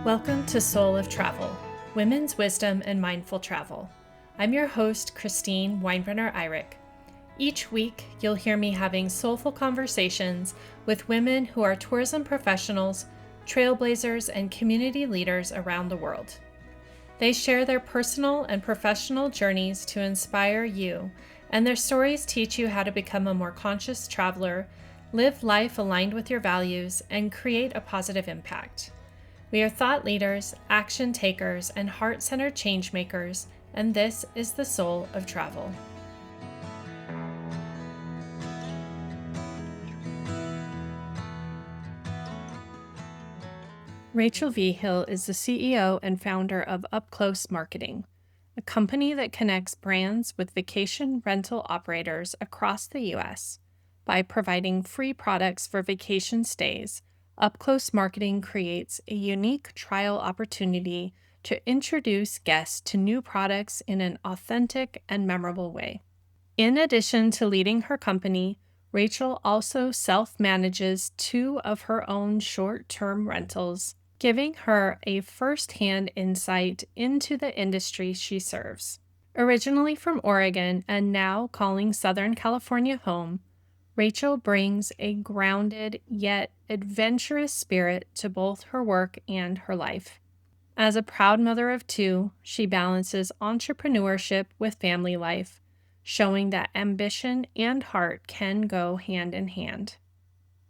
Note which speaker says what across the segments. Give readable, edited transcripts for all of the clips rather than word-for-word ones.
Speaker 1: Welcome to Soul of Travel, Women's Wisdom and Mindful Travel. I'm your host, Christine Weinbrenner-Eyrich. Each week, you'll hear me having soulful conversations with women who are tourism professionals, trailblazers, and community leaders around the world. They share their personal and professional journeys to inspire you, and their stories teach you how to become a more conscious traveler, live life aligned with your values, and create a positive impact. We are thought leaders, action takers, and heart-centered change makers, and this is the soul of travel. Rachel Vigil is the CEO and founder of UpClose Marketing, a company that connects brands with vacation rental operators across the U.S. By providing free products for vacation stays, UpClose Marketing creates a unique trial opportunity to introduce guests to new products in an authentic and memorable way. In addition to leading her company, Rachel also self-manages 2 of her own short-term rentals, giving her a first-hand insight into the industry she serves. Originally from Oregon and now calling Southern California home, Rachel brings a grounded yet adventurous spirit to both her work and her life. As a proud mother of 2, she balances entrepreneurship with family life, showing that ambition and heart can go hand in hand.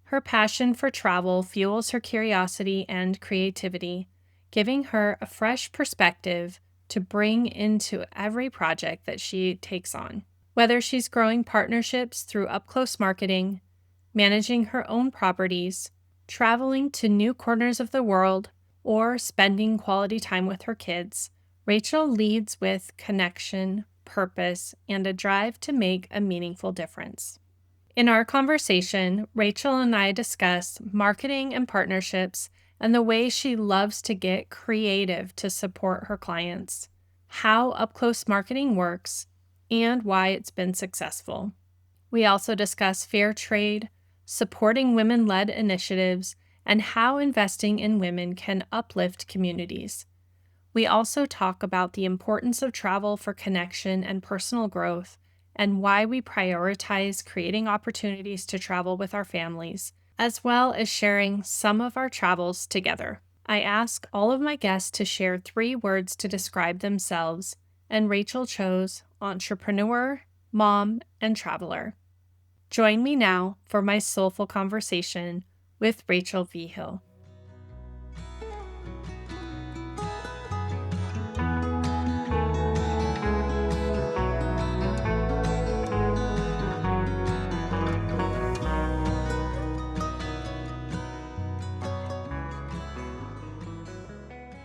Speaker 1: Her passion for travel fuels her curiosity and creativity, giving her a fresh perspective to bring into every project that she takes on. Whether she's growing partnerships through UpClose Marketing, managing her own properties, traveling to new corners of the world, or spending quality time with her kids, Rachel leads with connection, purpose, and a drive to make a meaningful difference. In our conversation, Rachel and I discuss marketing and partnerships and the way she loves to get creative to support her clients, how UpClose Marketing works, and why it's been successful. We also discuss fair trade, supporting women-led initiatives, and how investing in women can uplift communities. We also talk about the importance of travel for connection and personal growth, and why we prioritize creating opportunities to travel with our families, as well as sharing some of our travels together. I ask all of my guests to share 3 words to describe themselves, and Rachel chose entrepreneur, mom, and traveler. Join me now for my soulful conversation with Rachel Vigil.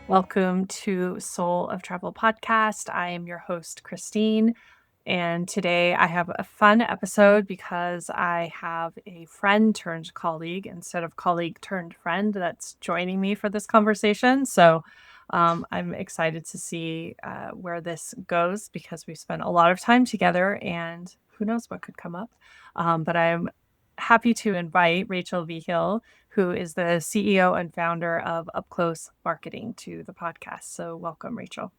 Speaker 1: Welcome to Soul of Travel podcast. I am your host, Christine, and today I have a fun episode because I have a friend turned colleague instead of colleague turned friend that's joining me for this conversation. So I'm excited to see where this goes because we've spent a lot of time together and who knows what could come up. But I'm happy to invite Rachel Vigil, who is the CEO and founder of UpClose Marketing, to the podcast. So welcome, Rachel.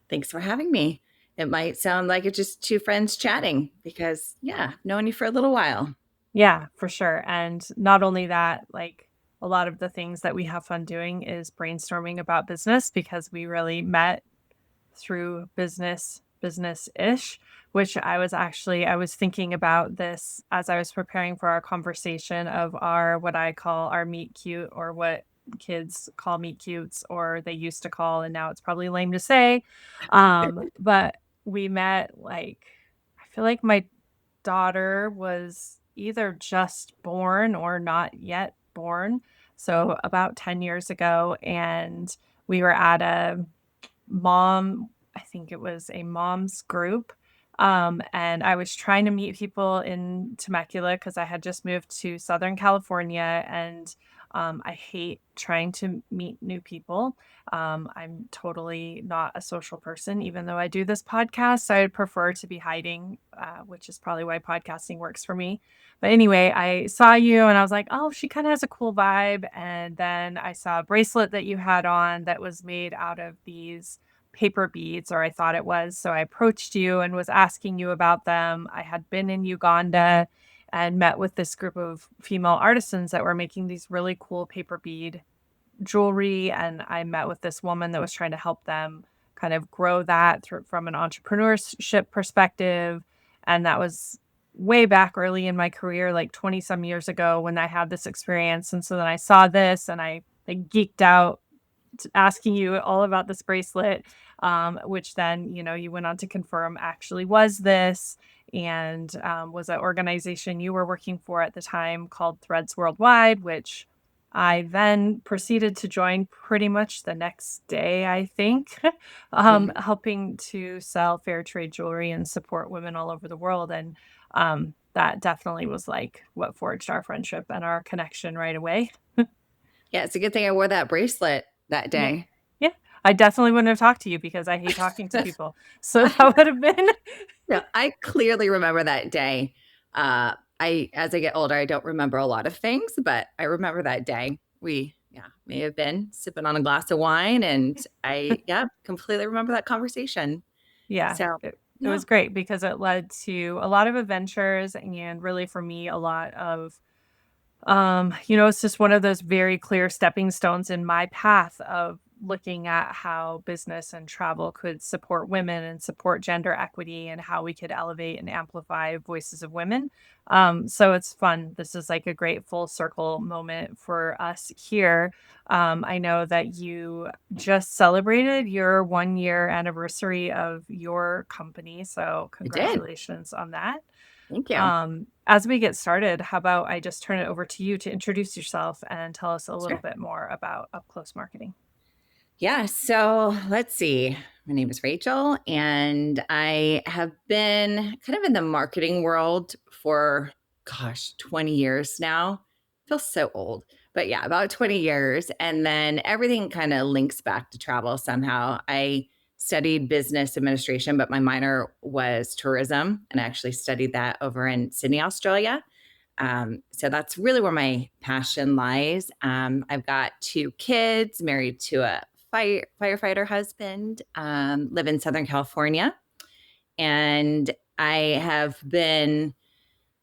Speaker 2: Thanks for having me. It might sound like it's just 2 friends chatting because, known you for a little while.
Speaker 1: Yeah, for sure. And not only that, like a lot of the things that we have fun doing is brainstorming about business because we really met through business-ish, which I was thinking about this as I was preparing for our conversation of what I call our meet cute, or what kids call meet cutes, or they used to call, and now it's probably lame to say. But we met, I feel like my daughter was either just born or not yet born. So about 10 years ago, and we were at I think it was a mom's group. And I was trying to meet people in Temecula because I had just moved to Southern California, and I hate trying to meet new people. I'm totally not a social person, even though I do this podcast. I would prefer to be hiding, which is probably why podcasting works for me. But anyway, I saw you and I was like, oh, she kind of has a cool vibe. And then I saw a bracelet that you had on that was made out of these paper beads, or I thought it was. So I approached you and was asking you about them. I had been in Uganda and met with this group of female artisans that were making these really cool paper bead jewelry. And I met with this woman that was trying to help them kind of grow that from an entrepreneurship perspective. And that was way back early in my career, like 20 some years ago when I had this experience. And so then I saw this and I like geeked out asking you all about this bracelet, which then, you went on to confirm actually was this, and was an organization you were working for at the time called Threads Worldwide, which I then proceeded to join pretty much the next day, I think, helping to sell fair trade jewelry and support women all over the world. And that definitely was like what forged our friendship and our connection right away.
Speaker 2: Yeah, it's a good thing I wore that bracelet that
Speaker 1: Yeah.
Speaker 2: day.
Speaker 1: Yeah. I definitely wouldn't have talked to you because I hate talking to people. So that would have been
Speaker 2: Yeah, I clearly remember that day. As I get older, I don't remember a lot of things, but I remember that day. We, yeah, may have been sipping on a glass of wine, and yeah, completely remember that conversation.
Speaker 1: yeah,
Speaker 2: So,
Speaker 1: it
Speaker 2: yeah,
Speaker 1: was great because it led to a lot of adventures and really for me a lot of it's just one of those very clear stepping stones in my path of looking at how business and travel could support women and support gender equity and how we could elevate and amplify voices of women. So it's fun. This is like a great full circle moment for us here. I know that you just celebrated your 1 year anniversary of your company. So
Speaker 2: I did.
Speaker 1: congratulations on that.
Speaker 2: Thank you.
Speaker 1: As we get started, how about I just turn it over to you to introduce yourself and tell us a little
Speaker 2: Sure.
Speaker 1: bit more about UpClose Marketing?
Speaker 2: Yeah. So let's see. My name is Rachel, and I have been kind of in the marketing world for, gosh, 20 years now. Feels so old, but yeah, about 20 years. And then everything kind of links back to travel somehow. I studied business administration, but my minor was tourism, and I actually studied that over in Sydney, Australia. So that's really where my passion lies. I've got two kids, married to a firefighter husband, live in Southern California. And I have been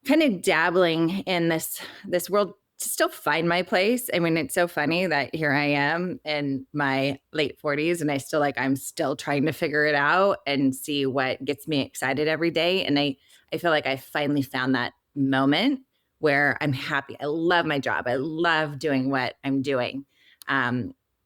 Speaker 2: kind of dabbling in this world to still find my place. I mean, it's so funny that here I am in my late 40s and I'm still trying to figure it out and see what gets me excited every day. And I feel like I finally found that moment where I'm happy. I love my job. I love doing what I'm doing.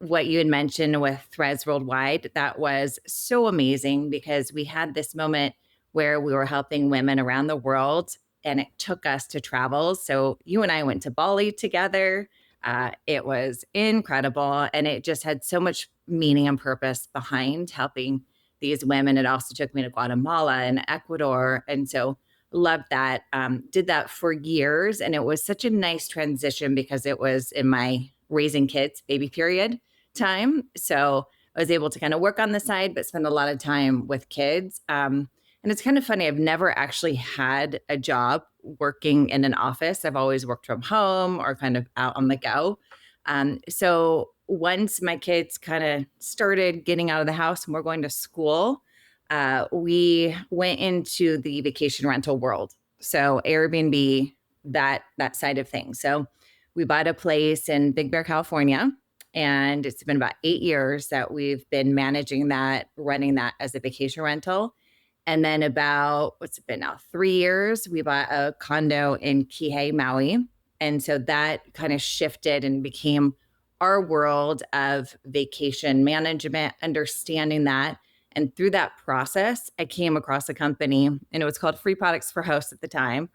Speaker 2: What you had mentioned with Threads Worldwide, that was so amazing because we had this moment where we were helping women around the world and it took us to travel. So you and I went to Bali together. It was incredible. And it just had so much meaning and purpose behind helping these women. It also took me to Guatemala and Ecuador. And so loved that. Did that for years. And it was such a nice transition because it was in my raising kids, baby period time. So I was able to kind of work on the side, but spend a lot of time with kids. And it's kind of funny. I've never actually had a job working in an office. I've always worked from home or kind of out on the go. So once my kids kind of started getting out of the house and we're going to school, we went into the vacation rental world. So Airbnb, that side of things. So we bought a place in Big Bear, California. And it's been about 8 years that we've been managing that, running that as a vacation rental. And then about, what's it been now, 3 years, we bought a condo in Kihei, Maui. And so that kind of shifted and became our world of vacation management, understanding that. And through that process, I came across a company, and it was called Free Products for Hosts at the time.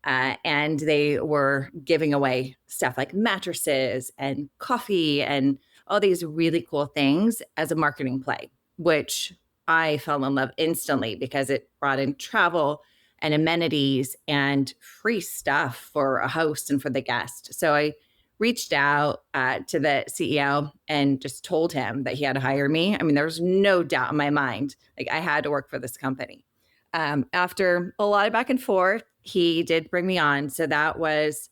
Speaker 2: And they were giving away stuff like mattresses and coffee and all these really cool things as a marketing play, which I fell in love instantly because it brought in travel and amenities and free stuff for a host and for the guest. So I reached out to the CEO and just told him that he had to hire me. I mean, there was no doubt in my mind, like I had to work for this company. After a lot of back and forth, he did bring me on. So that was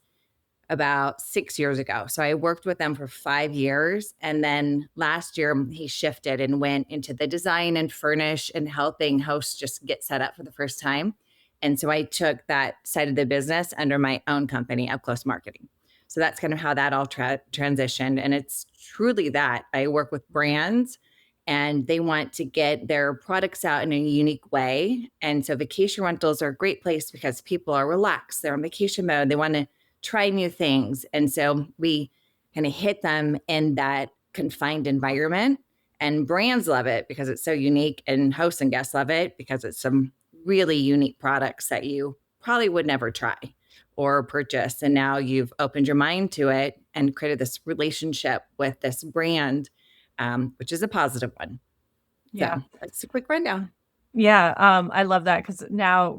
Speaker 2: about 6 years ago. So I worked with them for 5 years. And then last year, he shifted and went into the design and furnish and helping hosts just get set up for the first time. And so I took that side of the business under my own company, UpClose Marketing. So that's kind of how that all transitioned. And it's truly that I work with brands and they want to get their products out in a unique way. And so vacation rentals are a great place because people are relaxed. They're on vacation mode. They want to try new things. And so we kind of hit them in that confined environment. And brands love it because it's so unique, and hosts and guests love it because it's some really unique products that you probably would never try or purchase. And now you've opened your mind to it and created this relationship with this brand, which is a positive one.
Speaker 1: Yeah.
Speaker 2: So that's a quick rundown.
Speaker 1: Yeah, I love that because now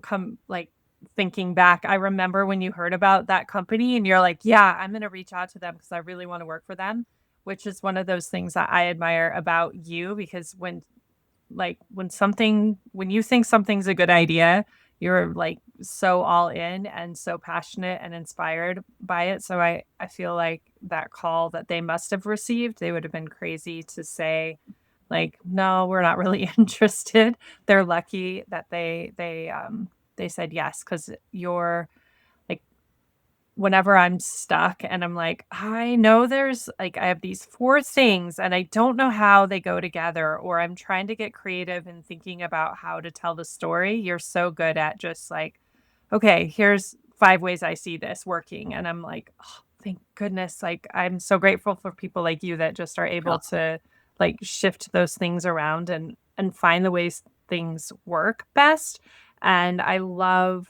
Speaker 1: thinking back, I remember when you heard about that company and you're like, yeah, I'm gonna reach out to them because I really want to work for them, which is one of those things that I admire about you because when you think something's a good idea, you're like so all in and so passionate and inspired by it. So I feel like that call that they must have received, they would have been crazy to say, like, no, we're not really interested. They're lucky that they said yes because you're like whenever I'm stuck and I'm like, I know there's like, I have these four things and I don't know how they go together, or I'm trying to get creative and thinking about how to tell the story. You're so good at just like, okay, here's five ways I see this working. And I'm like, oh, thank goodness. Like, I'm so grateful for people like you that just are able to like shift those things around and find the ways things work best. And I love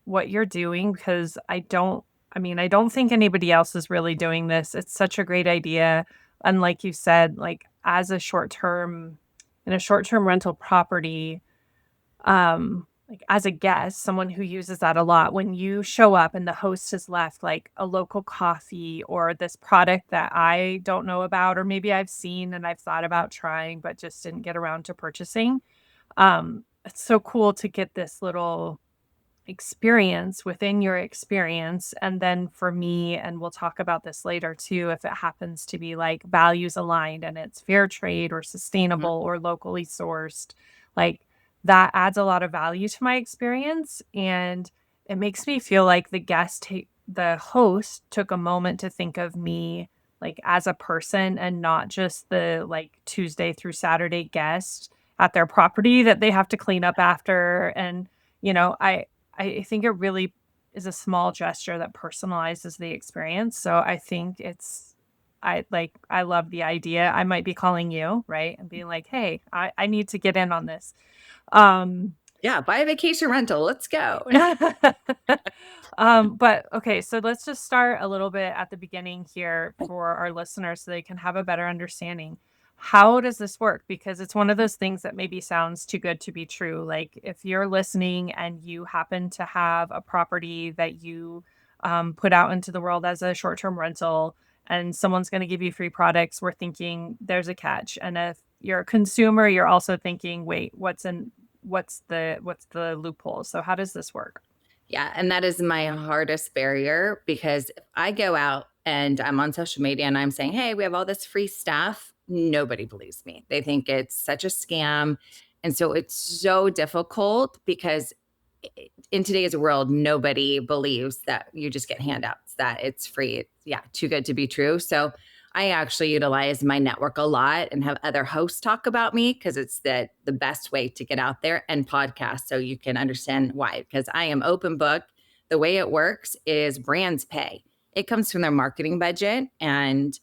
Speaker 1: what you're doing because I don't think anybody else is really doing this. It's such a great idea. And like you said, like as a in a short-term rental property, like as a guest, someone who uses that a lot, when you show up and the host has left like a local coffee or this product that I don't know about, or maybe I've seen and I've thought about trying, but just didn't get around to purchasing. It's so cool to get this little experience within your experience. And then for me, and we'll talk about this later too, if it happens to be like values aligned and it's fair trade or
Speaker 2: Mhm.
Speaker 1: sustainable or locally sourced, like that adds a lot of value to my experience. And it makes me feel like the host took a moment to think of me like as a person and not just the like Tuesday through Saturday guest at their property that they have to clean up after. And you know, I think it really is a small gesture that personalizes the experience. So I think I love the idea. I might be calling you, right? And being like, hey, I need to get in on this. Um
Speaker 2: Yeah, buy a vacation rental. Let's go.
Speaker 1: but okay, so let's just start a little bit at the beginning here for our listeners so they can have a better understanding. How does this work? Because it's one of those things that maybe sounds too good to be true. Like if you're listening and you happen to have a property that you put out into the world as a short-term rental and someone's going to give you free products, we're thinking there's a catch. And if you're a consumer, you're also thinking, wait, what's the loophole? So how does this work?
Speaker 2: Yeah, and that is my hardest barrier because if I go out and I'm on social media and I'm saying, "Hey, we have all this free stuff," nobody believes me. They think it's such a scam. And so it's so difficult because in today's world, nobody believes that you just get handouts, that it's free. It's, yeah, too good to be true. So I actually utilize my network a lot and have other hosts talk about me because it's the best way to get out there, and podcasts so you can understand why. Because I am open book. The way it works is brands pay. It comes from their marketing budget, and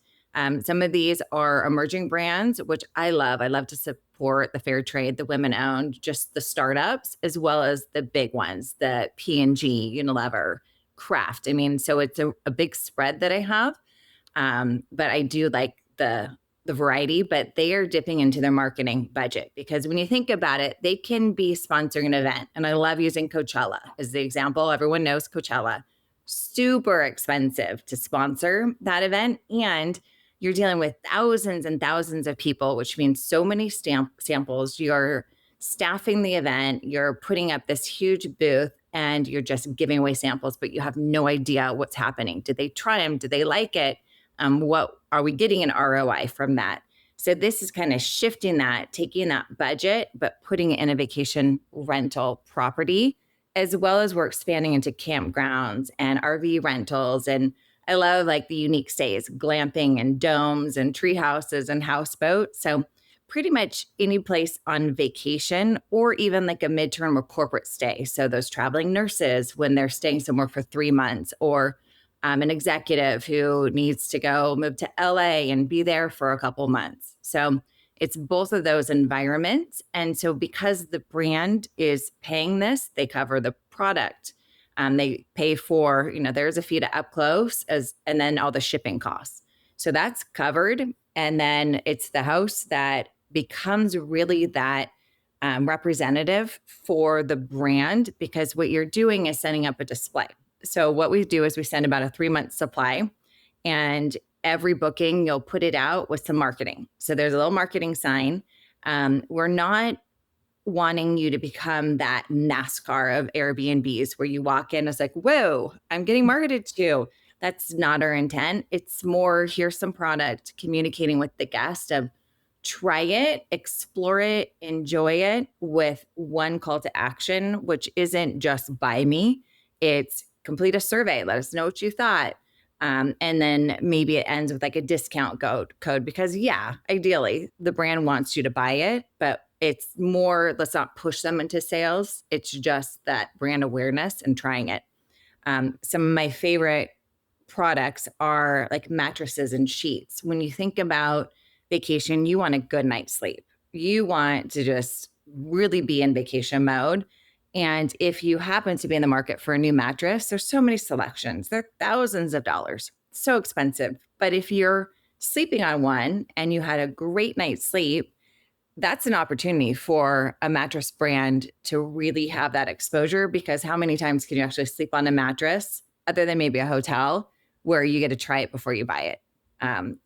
Speaker 2: some of these are emerging brands, which I love. I love to support the fair trade, the women owned, just the startups, as well as the big ones, the P&G, Unilever, Kraft. I mean, so it's a big spread that I have. But I do like the variety, but they are dipping into their marketing budget because when you think about it, they can be sponsoring an event. And I love using Coachella as the example. Everyone knows Coachella. super expensive to sponsor that event. And you're dealing with thousands and thousands of people, which means so many samples. You're staffing the event, you're putting up this huge booth, and you're just giving away samples, but you have no idea what's happening. Did they try them? Did they like it? What are we getting an ROI from that? So this is kind of shifting that, taking that budget, but putting it in a vacation rental property, as well as we're expanding into campgrounds and RV rentals. And I love like the unique stays, glamping and domes and tree houses and houseboats. So pretty much any place on vacation or even like a midterm or corporate stay. So those traveling nurses when they're staying somewhere for 3 months, or an executive who needs to go move to LA and be there for a couple months. So it's both of those environments. And so because the brand is paying this, they cover the product. They pay for, there's a fee to UpClose and then all the shipping costs. So that's covered. And then it's the host that becomes really that representative for the brand, because what you're doing is setting up a display. So what we do is we send about a 3-month supply, and every booking you'll put it out with some marketing. So there's a little marketing sign. We're not wanting you to become that NASCAR of Airbnbs where you walk in, it's like, whoa, I'm getting marketed to. That's not our intent. It's more, here's some product, communicating with the guest of try it, explore it, enjoy it, with one call to action, which isn't just buy me. It's complete a survey. Let us know what you thought. And then maybe it ends with like a discount code because ideally the brand wants you to buy it, but it's more, let's not push them into sales. It's just that brand awareness and trying it. Some of my favorite products are like mattresses and sheets. When you think about vacation, you want a good night's sleep. You want to just really be in vacation mode. And if you happen to be in the market for a new mattress, there's so many selections. They're thousands of dollars. So expensive. But if you're sleeping on one and you had a great night's sleep, that's an opportunity for a mattress brand to really have that exposure, because how many times can you actually sleep on a mattress other than maybe a hotel where you get to try it before you buy it?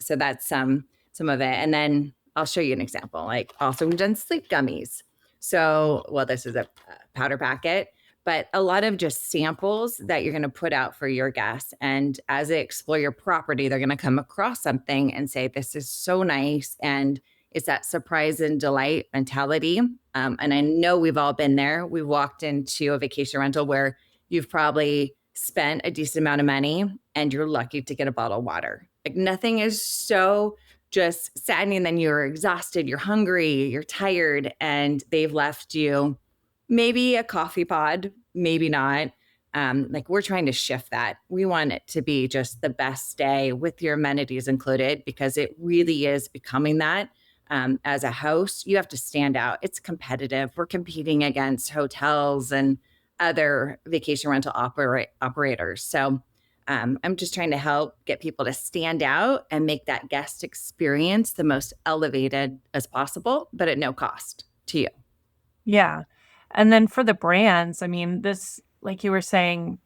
Speaker 2: So that's some of it. And then I'll show you an example. Like also we've done sleep gummies. So, well, this is a powder packet, but a lot of just samples that you're going to put out for your guests. And as they explore your property, they're going to come across something and say, this is so nice. And it's that surprise and delight mentality. And I know we've all been there. We walked into a vacation rental where you've probably spent a decent amount of money and you're lucky to get a bottle of water. Like nothing is so just saddening than you're exhausted, you're hungry, you're tired, and they've left you maybe a coffee pod, maybe not. Like we're trying to shift that. We want it to be just the best day with your amenities included, because it really is becoming that. As a host, you have to stand out. It's competitive. We're competing against hotels and other vacation rental operators. So I'm just trying to help get people to stand out and make that guest experience the most elevated as possible, but at no cost to you.
Speaker 1: Yeah. And then for the brands, I mean, this, like you were saying,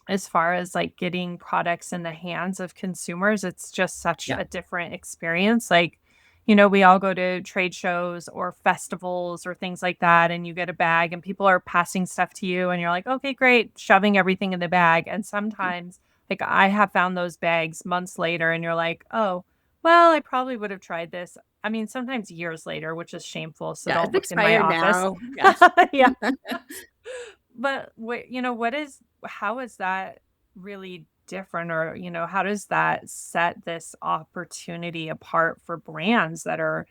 Speaker 1: as far as like getting products in the hands of consumers, it's just such
Speaker 2: Yeah.
Speaker 1: a different experience. Like, we all go to trade shows or festivals or things like that, and you get a bag and people are passing stuff to you, and you're like, okay, great, shoving everything in the bag. And sometimes, like, I have found those bags months later, and you're like, oh, well, I probably would have tried this. I mean, sometimes years later, which is shameful. So
Speaker 2: Yeah.
Speaker 1: don't
Speaker 2: It's
Speaker 1: look in my
Speaker 2: expired
Speaker 1: office.
Speaker 2: now. Yeah.
Speaker 1: Yeah. But how is that really different? Or, how does that set this opportunity apart for brands that are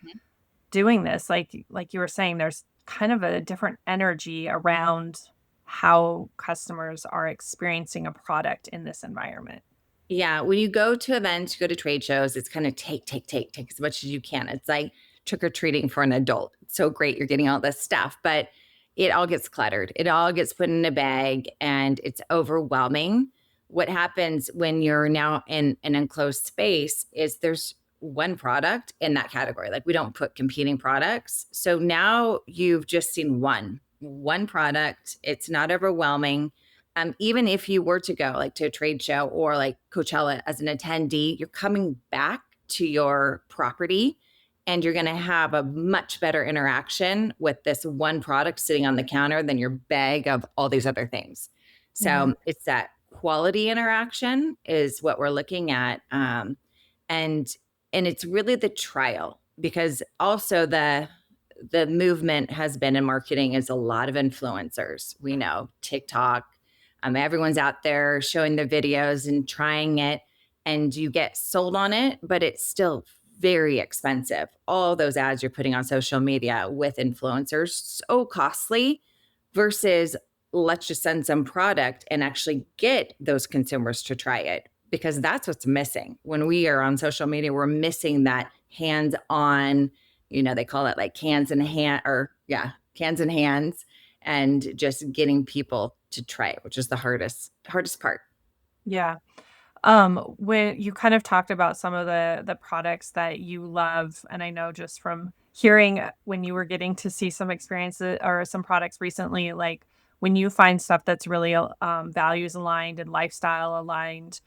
Speaker 1: doing this? Like you were saying, there's kind of a different energy around how customers are experiencing a product in this environment.
Speaker 2: Yeah, when you go to events, you go to trade shows, it's kind of take as much as you can. It's like trick or treating for an adult. It's so great, you're getting all this stuff, but it all gets cluttered. It all gets put in a bag and it's overwhelming. What happens when you're now in an enclosed space is there's one product in that category. Like we don't put competing products. So now you've just seen one product. It's not overwhelming. even if you were to go like to a trade show or like Coachella as an attendee, you're coming back to your property and you're going to have a much better interaction with this one product sitting on the counter than your bag of all these other things.
Speaker 1: Yeah.
Speaker 2: So it's that quality interaction is what we're looking at. And and it's really the trial, because also the movement has been in marketing is a lot of influencers. We know TikTok, everyone's out there showing their videos and trying it, and you get sold on it, but it's still very expensive. All those ads you're putting on social media with influencers, so costly, versus let's just send some product and actually get those consumers to try it, because that's what's missing. When we are on social media, we're missing that hands-on, they call it like cans in hand, or yeah, cans in hands, and just getting people to try it, which is the hardest part.
Speaker 1: Yeah. When you kind of talked about some of the products that you love, and I know just from hearing when you were getting to see some experiences or some products recently, like when you find stuff that's really values aligned and lifestyle aligned,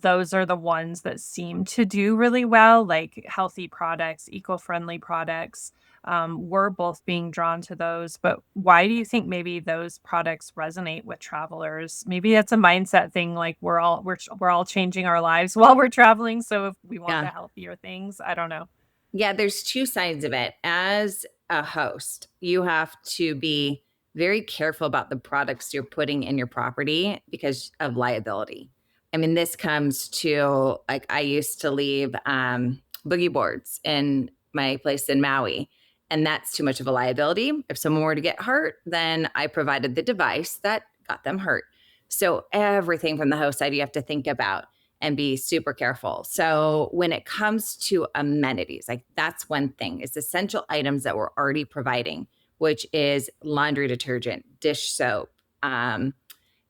Speaker 1: those are the ones that seem to do really well, like healthy products, eco-friendly products. We're both being drawn to those, but why do you think maybe those products resonate with travelers? Maybe that's a mindset thing, like we're all changing our lives while we're traveling, so if we want the
Speaker 2: Yeah.
Speaker 1: healthier things, I don't know.
Speaker 2: Yeah, there's two sides of it. As a host, you have to be very careful about the products you're putting in your property because of liability. I mean, this comes to like I used to leave boogie boards in my place in Maui, and that's too much of a liability. If someone were to get hurt, then I provided the device that got them hurt. So everything from the host side you have to think about and be super careful. So when it comes to amenities, like that's one thing, is essential items that we're already providing, which is laundry detergent, dish soap,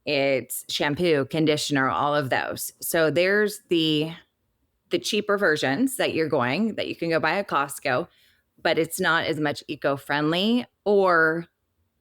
Speaker 2: it's shampoo, conditioner, all of those. So there's the cheaper versions that you can go buy at Costco, but it's not as much eco-friendly, or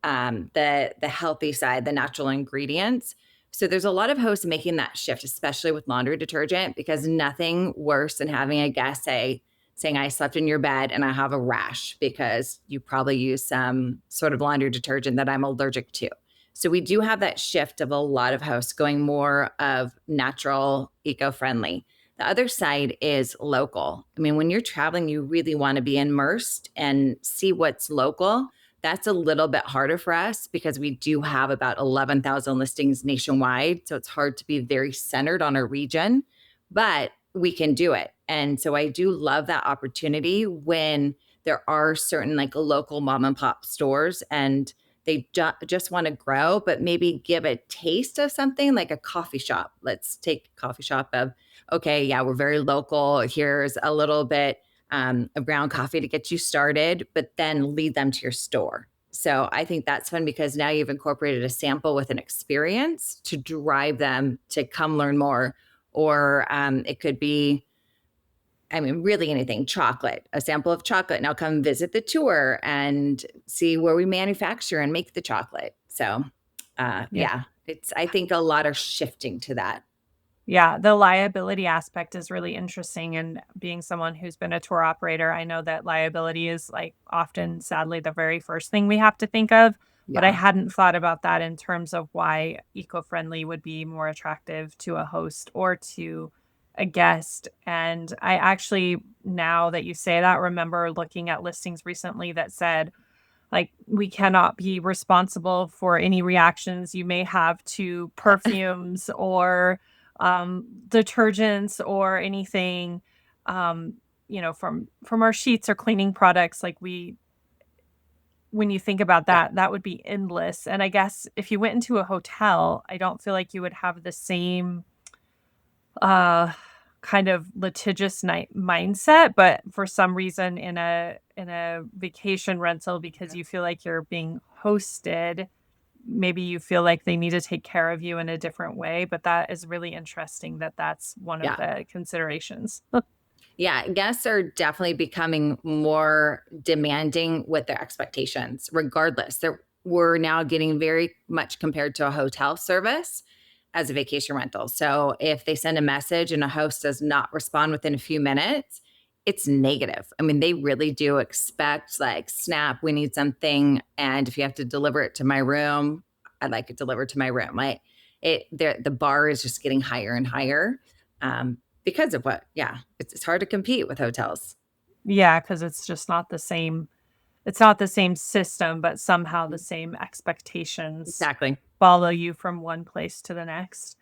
Speaker 2: the healthy side, the natural ingredients. So there's a lot of hosts making that shift, especially with laundry detergent, because nothing worse than having a guest saying, I slept in your bed and I have a rash because you probably use some sort of laundry detergent that I'm allergic to. So we do have that shift of a lot of hosts going more of natural, eco-friendly. The other side is local. I mean, when you're traveling, you really want to be immersed and see what's local. That's a little bit harder for us because we do have about 11,000 listings nationwide. So it's hard to be very centered on a region, but we can do it. And so I do love that opportunity when there are certain like local mom and pop stores and they just want to grow, but maybe give a taste of something like a coffee shop. Let's take a coffee shop of, okay, yeah, we're very local. Here's a little bit of ground coffee to get you started, but then lead them to your store. So I think that's fun because now you've incorporated a sample with an experience to drive them to come learn more. Or it could be, I mean, really anything, chocolate, a sample of chocolate. Now come visit the tour and see where we manufacture and make the chocolate. So
Speaker 1: Yeah.
Speaker 2: yeah, I think a lot are shifting to that.
Speaker 1: Yeah, the liability aspect is really interesting, and being someone who's been a tour operator, I know that liability is, like, often, sadly, the very first thing we have to think of, but I
Speaker 2: Yeah.
Speaker 1: hadn't thought about that in terms of why eco-friendly would be more attractive to a host or to a guest, and I actually, now that you say that, remember looking at listings recently that said, like, we cannot be responsible for any reactions you may have to perfumes or, detergents or anything, um, from our sheets or cleaning products, like, we when you think about
Speaker 2: Yeah.
Speaker 1: that, that would be endless, and I guess if you went into a hotel, I don't feel like you would have the same uh, kind of litigious night mindset, but for some reason in a vacation rental, because you feel like you're being hosted, maybe you feel like they need to take care of you in a different way, but that is really interesting that that's one of
Speaker 2: Yeah.
Speaker 1: the considerations.
Speaker 2: Yeah, guests are definitely becoming more demanding with their expectations, regardless. we're now getting very much compared to a hotel service as a vacation rental. So if they send a message and a host does not respond within a few minutes, it's negative. I mean, they really do expect like, snap, we need something. And if you have to deliver it to my room, I'd like it delivered to my room. Like the bar is just getting higher and higher because of what, yeah, it's hard to compete with hotels.
Speaker 1: Yeah, because it's just not the same. It's not the same system, but somehow the same expectations
Speaker 2: Exactly.
Speaker 1: follow you from one place to the next.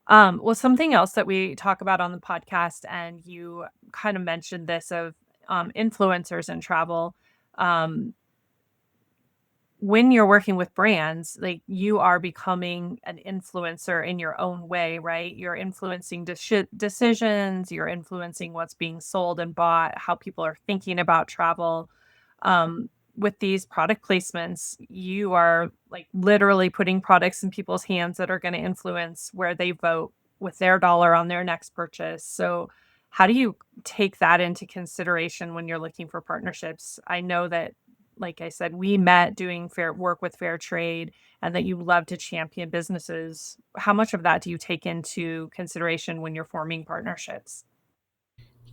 Speaker 1: Well, something else that we talk about on the podcast, and you kind of mentioned this of influencers in travel. Um, when you're working with brands, like you are becoming an influencer in your own way, right? You're influencing decisions, you're influencing what's being sold and bought, how people are thinking about travel. With these product placements, you are like literally putting products in people's hands that are going to influence where they vote with their dollar on their next purchase. So, how do you take that into consideration when you're looking for partnerships? I know that, like I said, we met doing fair work with fair trade and that you love to champion businesses. How much of that do you take into consideration when you're forming partnerships?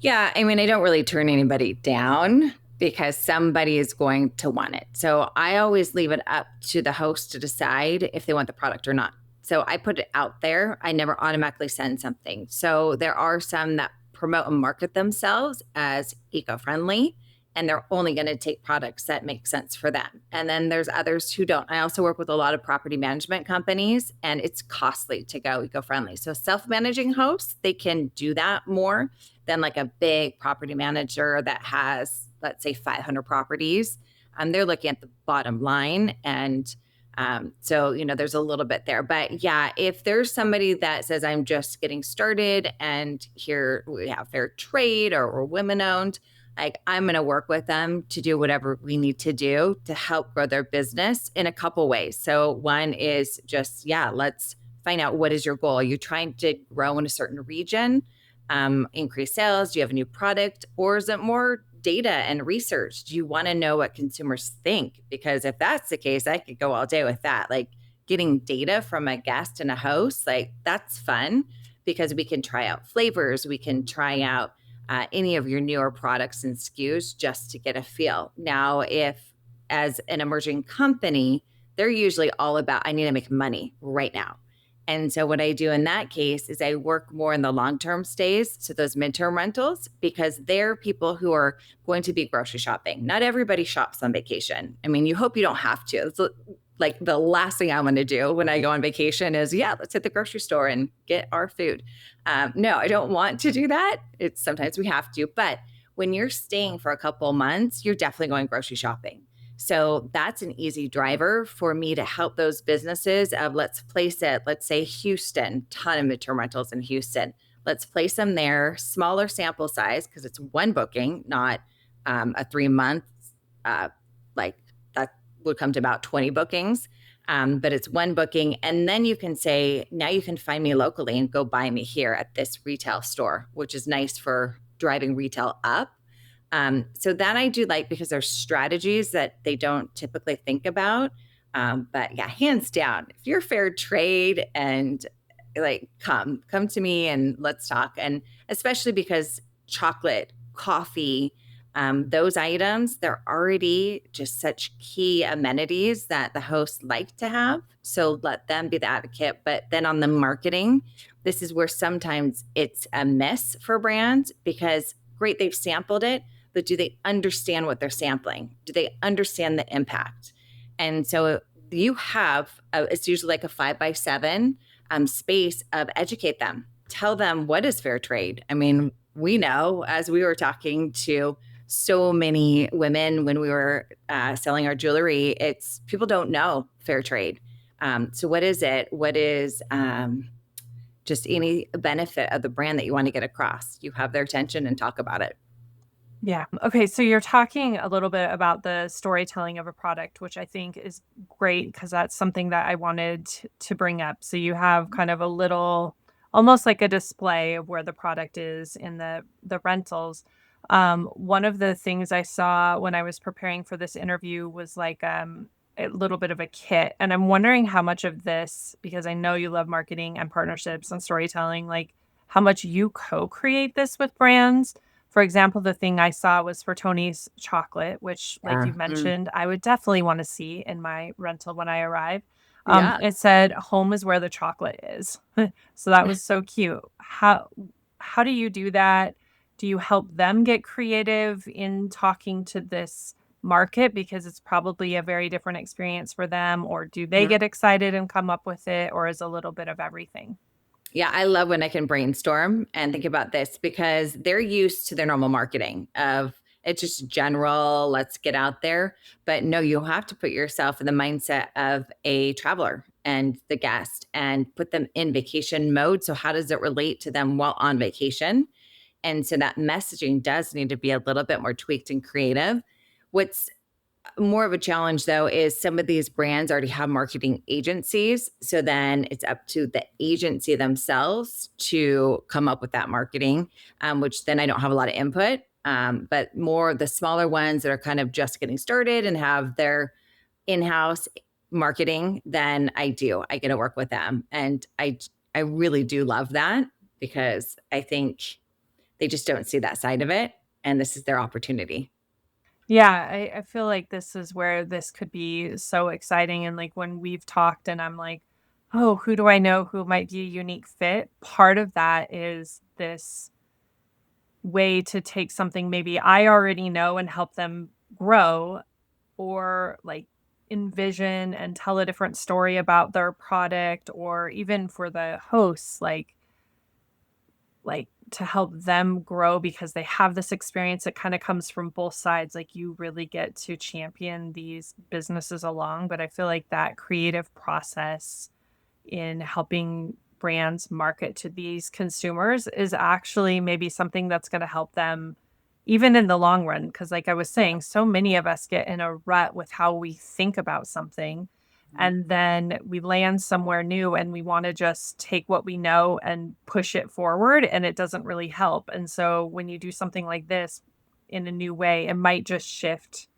Speaker 2: Yeah, I mean, I don't really turn anybody down because somebody is going to want it. So I always leave it up to the host to decide if they want the product or not. So I put it out there. I never automatically send something. So there are some that promote and market themselves as eco-friendly, and they're only going to take products that make sense for them. And then there's others who don't. I also work with a lot of property management companies, and it's costly to go eco-friendly. So self-managing hosts, they can do that more than like a big property manager that has, let's say, 500 properties. They're looking at the bottom line. And so, there's a little bit there. But yeah, if there's somebody that says, I'm just getting started and here we have fair trade or we're women owned, like I'm going to work with them to do whatever we need to do to help grow their business in a couple ways. So one is just, yeah, let's find out what is your goal. Are you trying to grow in a certain region? Increase sales? Do you have a new product? Or is it more data and research? Do you want to know what consumers think? Because if that's the case, I could go all day with that. Like getting data from a guest and a host, like that's fun because we can try out flavors, we can try out any of your newer products and SKUs just to get a feel. Now, if as an emerging company, they're usually all about, I need to make money right now. And so what I do in that case is I work more in the long-term stays, so those midterm rentals, because they're people who are going to be grocery shopping. Not everybody shops on vacation. I mean, you hope you don't have to. It's like the last thing I want to do when I go on vacation is, yeah, let's hit the grocery store and get our food. No, I don't want to do that. It's sometimes we have to, but when you're staying for a couple months, you're definitely going grocery shopping. So that's an easy driver for me to help those businesses of let's place it, let's say Houston, ton of midterm rentals in Houston. Let's place them there, smaller sample size because it's one booking, not a 3 month, like that would come to about 20 bookings. But it's one booking. And then you can say, now you can find me locally and go buy me here at this retail store, which is nice for driving retail up. So that I do like because there's strategies that they don't typically think about. But yeah, hands down, if you're fair trade and like come to me and let's talk. And especially because chocolate, coffee, those items, they're already just such key amenities that the hosts like to have. So let them be the advocate. But then on the marketing, this is where sometimes it's a miss for brands because great, they've sampled it, but do they understand what they're sampling? Do they understand the impact? And so you have, it's usually like a 5x7 space of educate them, tell them what is fair trade. I mean, we know as we were talking to so many women when we were selling our jewelry, it's people don't know fair trade. So what is it? What is just any benefit of the brand that you want to get across? You have their attention and talk about it.
Speaker 1: Yeah. Okay. So you're talking a little bit about the storytelling of a product, which I think is great because that's something that I wanted to bring up. So you have kind of a little, almost like a display of where the product is in the rentals. One of the things I saw when I was preparing for this interview was like a little bit of a kit. And I'm wondering how much of this, because I know you love marketing and partnerships and storytelling, like how much you co-create this with brands. For example, the thing I saw was for Tony's chocolate, which, like you
Speaker 2: Yeah.
Speaker 1: mentioned, I would definitely want to see in my rental when I arrive.
Speaker 2: Yeah.
Speaker 1: It said, "Home is where the chocolate is." So that was so cute. How do you do that? Do you help them get creative in talking to this market because it's probably a very different experience for them, or do they
Speaker 2: Mhm.
Speaker 1: get excited and come up with it, or is a little bit of everything?
Speaker 2: Yeah, I love when I can brainstorm and think about this because they're used to their normal marketing of it's just general, let's get out there. But no, you have to put yourself in the mindset of a traveler and the guest and put them in vacation mode. So, how does it relate to them while on vacation? And so, that messaging does need to be a little bit more tweaked and creative. What's more of a challenge, though, is some of these brands already have marketing agencies. So then it's up to the agency themselves to come up with that marketing, which then I don't have a lot of input. But more the smaller ones that are kind of just getting started and have their in house marketing, then I do. I get to work with them. And I really do love that because I think they just don't see that side of it. And this is their opportunity.
Speaker 1: Yeah, I feel like this is where this could be so exciting. And like when we've talked, and I'm like, oh, who do I know who might be a unique fit? Part of that is this way to take something maybe I already know and help them grow, or like envision and tell a different story about their product, or even for the hosts, like to help them grow because they have this experience. It kind of comes from both sides. Like you really get to champion these businesses along, but I feel like that creative process in helping brands market to these consumers is actually maybe something that's going to help them even in the long run. Because, like I was saying, so many of us get in a rut with how we think about something. And then we land somewhere new and we want to just take what we know and push it forward, and it doesn't really help. And so, when you do something like this in a new way, it might just shift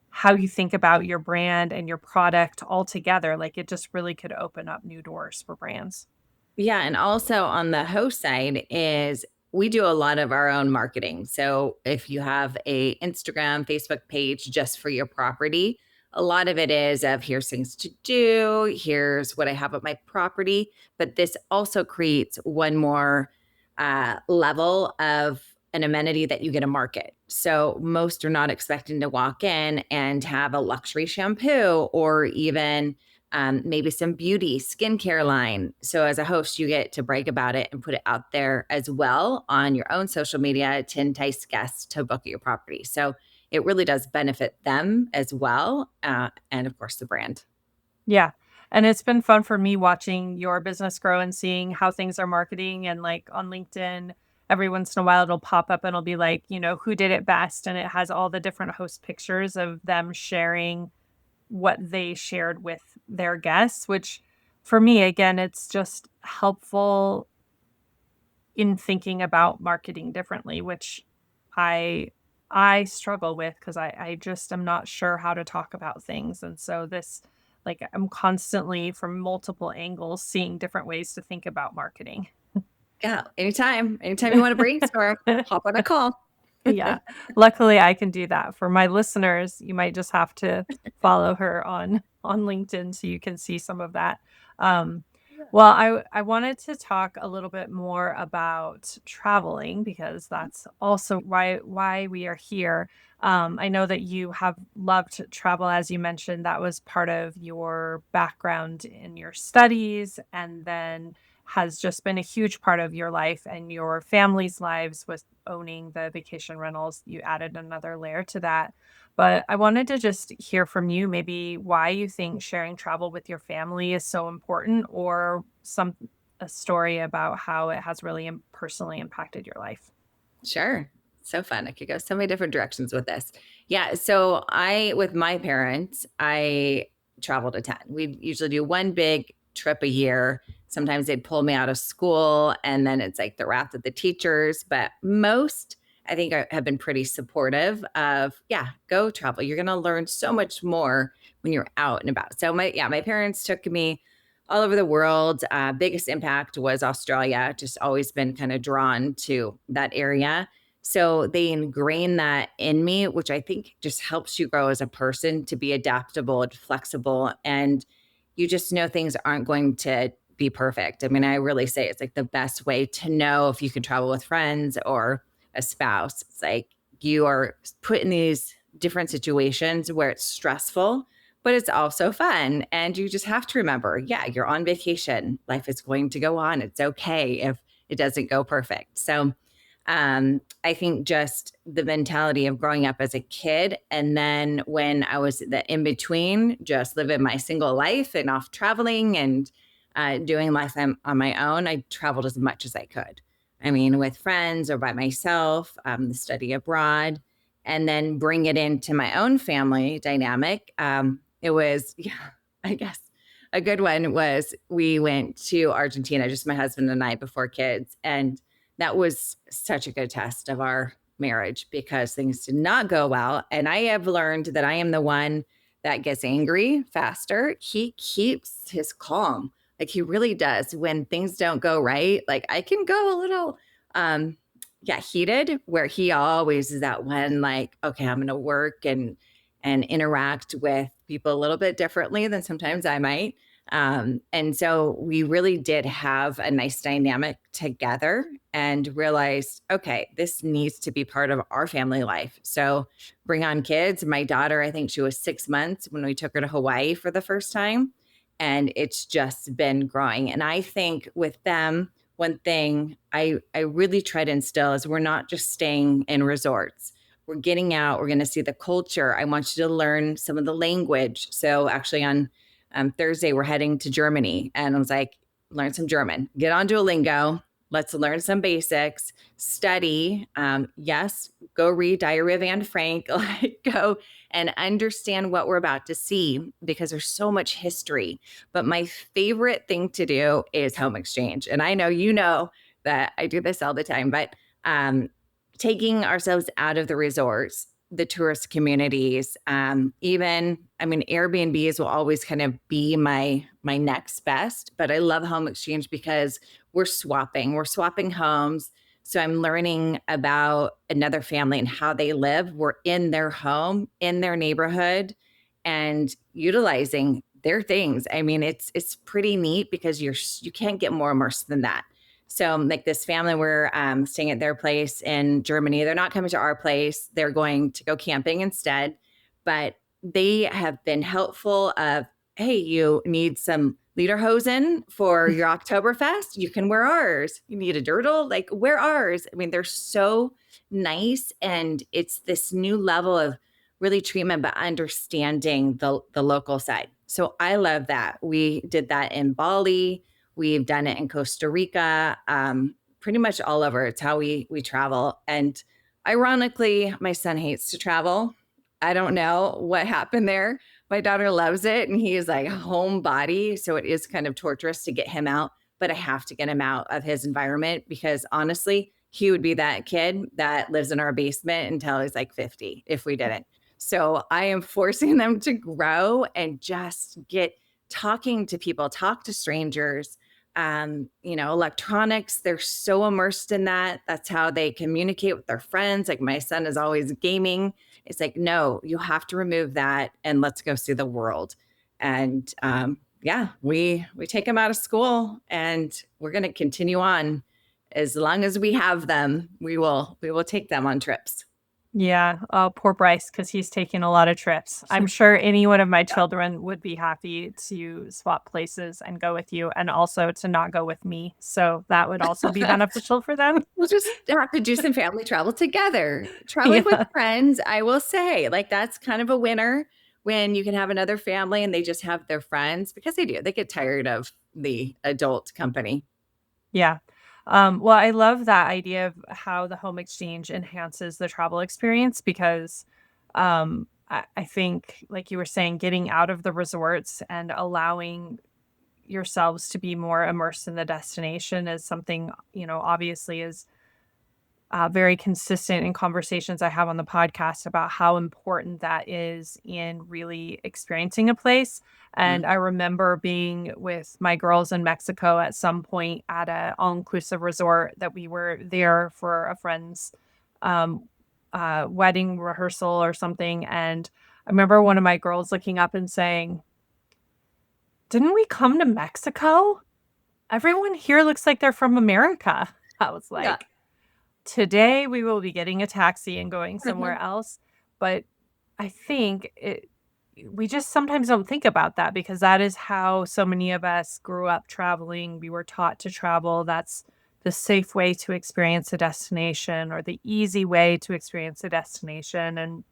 Speaker 1: how you think about your brand and your product altogether. Like, it just really could open up new doors for brands.
Speaker 2: Yeah, and also on the host side is we do a lot of our own marketing. So if you have a Instagram, Facebook page just for your property, a lot of it is of here's things to do, here's what I have at my property, but this also creates one more level of an amenity that you get to market. So most are not expecting to walk in and have a luxury shampoo or even maybe some beauty skincare line. So as a host, you get to brag about it and put it out there as well on your own social media to entice guests to book at your property. So it really does benefit them as well, and of course the brand.
Speaker 1: Yeah. And it's been fun for me watching your business grow and seeing how things are marketing. And like on LinkedIn, every once in a while it'll pop up and it'll be like, who did it best? And it has all the different host pictures of them sharing what they shared with their guests, which for me, again, it's just helpful in thinking about marketing differently, which I I struggle with because I just am not sure how to talk about things. And so this, like, I'm constantly from multiple angles seeing different ways to think about marketing.
Speaker 2: Yeah, anytime you want to brainstorm, hop on a call.
Speaker 1: Yeah. Luckily, I can do that. For my listeners, you might just have to follow her on LinkedIn so you can see some of that. Um, well, I wanted to talk a little bit more about traveling because that's also why we are here. I know that you have loved travel, as you mentioned. That was part of your background in your studies, and then has just been a huge part of your life and your family's lives with owning the vacation rentals. You added another layer to that. But I wanted to just hear from you maybe why you think sharing travel with your family is so important, or a story about how it has really personally impacted your life.
Speaker 2: Sure. So fun. I could go so many different directions with this. Yeah. So with my parents, I traveled a ton. We'd usually do one big trip a year. Sometimes they'd pull me out of school and then it's like the wrath of the teachers. But most I think have been pretty supportive of, yeah, go travel. You're going to learn so much more when you're out and about. So my parents took me all over the world. Biggest impact was Australia. Just always been kind of drawn to that area. So they ingrain that in me, which I think just helps you grow as a person to be adaptable and flexible. And you just know things aren't going to be perfect. I mean, I really say it's like the best way to know if you can travel with friends or a spouse. It's like you are put in these different situations where it's stressful, but it's also fun. And you just have to remember, yeah, you're on vacation. Life is going to go on. It's okay if it doesn't go perfect. So I think just the mentality of growing up as a kid. And then when I was the in between, just living my single life and off traveling and doing life on my own, I traveled as much as I could. I mean, with friends or by myself, the study abroad, and then bring it into my own family dynamic. It was, yeah, I guess a good one was we went to Argentina, just my husband and I before kids. And that was such a good test of our marriage because things did not go well. And I have learned that I am the one that gets angry faster. He keeps his calm. Like he really does when things don't go right. Like I can go a little yeah, heated where he always is that one like, okay, I'm gonna work and interact with people a little bit differently than sometimes I might. And so we really did have a nice dynamic together and realized, okay, this needs to be part of our family life. So bring on kids. My daughter, I think she was 6 months when we took her to Hawaii for the first time. And it's just been growing. And I think with them, one thing I really try to instill is we're not just staying in resorts. We're getting out, we're going to see the culture. I want you to learn some of the language. So actually on Thursday, we're heading to Germany. And I was like, learn some German, get on Duolingo. Let's learn some basics, study. Yes, go read Diary of Anne Frank, like go and understand what we're about to see because there's so much history. But my favorite thing to do is home exchange. And I know you know that I do this all the time, but taking ourselves out of the resorts, the tourist communities, even I mean, Airbnbs will always kind of be my next best. But I love home exchange because we're swapping homes. So I'm learning about another family and how they live. We're in their home, in their neighborhood, and utilizing their things. I mean, it's pretty neat because you can't get more immersed than that. So, like this family, we're staying at their place in Germany. They're not coming to our place. They're going to go camping instead. But they have been helpful. Of hey, you need some lederhosen for your Oktoberfest? You can wear ours. You need a dirtle? Like wear ours. I mean, they're so nice, and it's this new level of really treatment, but understanding the local side. So I love that. We did that in Bali. We've done it in Costa Rica, pretty much all over. It's how we travel. And ironically, my son hates to travel. I don't know what happened there. My daughter loves it, and he is like a homebody. So it is kind of torturous to get him out, but I have to get him out of his environment because honestly, he would be that kid that lives in our basement until he's like 50 if we didn't. So I am forcing them to grow and just get talking to people, talk to strangers, electronics, they're so immersed in that. That's how they communicate with their friends. Like my son is always gaming. It's like, no, you have to remove that and let's go see the world. And yeah, we take them out of school and we're going to continue on as long as we have them. We will take them on trips.
Speaker 1: Yeah. Oh, poor Bryce, because he's taking a lot of trips. I'm sure any one of my children would be happy to swap places and go with you, and also to not go with me. So that would also be beneficial for them.
Speaker 2: We'll just have to do some family travel together. Traveling with
Speaker 1: Yeah.
Speaker 2: friends, I will say, like that's kind of a winner when you can have another family and they just have their friends because they do. They get tired of the adult company.
Speaker 1: Yeah. Well, I love that idea of how the home exchange enhances the travel experience because I think, like you were saying, getting out of the resorts and allowing yourselves to be more immersed in the destination is something, obviously is very consistent in conversations I have on the podcast about how important that is in really experiencing a place. And
Speaker 2: Mm.
Speaker 1: I remember being with my girls in Mexico at some point at a all-inclusive resort that we were there for a friend's um, wedding rehearsal or something. And I remember one of my girls looking up and saying, "Didn't we come to Mexico? Everyone here looks like they're from America." I was
Speaker 2: Yeah.
Speaker 1: like, today we will be getting a taxi and going somewhere else. But I think we just sometimes don't think about that because that is how so many of us grew up traveling. We were taught to travel. That's the safe way to experience a destination or the easy way to experience a destination. And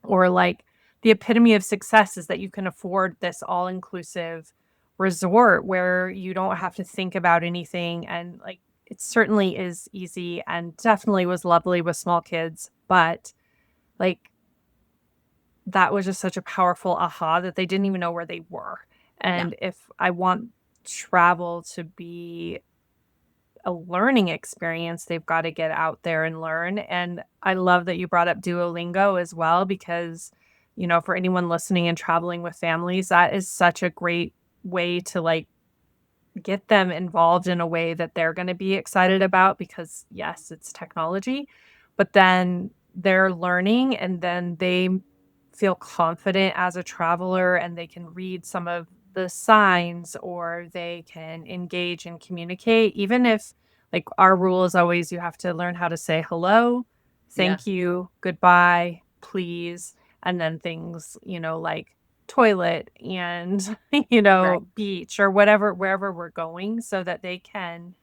Speaker 1: or like the epitome of success is that you can afford this all-inclusive resort where you don't have to think about anything, and like it certainly is easy and definitely was lovely with small kids, but like that was just such a powerful aha that they didn't even know where they were.
Speaker 2: Yeah.
Speaker 1: And if I want travel to be a learning experience, they've got to get out there and learn. And I love that you brought up Duolingo as well, because, for anyone listening and traveling with families, that is such a great way to like get them involved in a way that they're going to be excited about because, yes, it's technology, but then they're learning and then they feel confident as a traveler and they can read some of the signs or they can engage and communicate. Even if, like, our rule is always you have to learn how to say hello,
Speaker 2: Yeah.
Speaker 1: thank you, goodbye, please, and then things, like toilet and
Speaker 2: Right.
Speaker 1: beach or whatever, wherever we're going, so that they can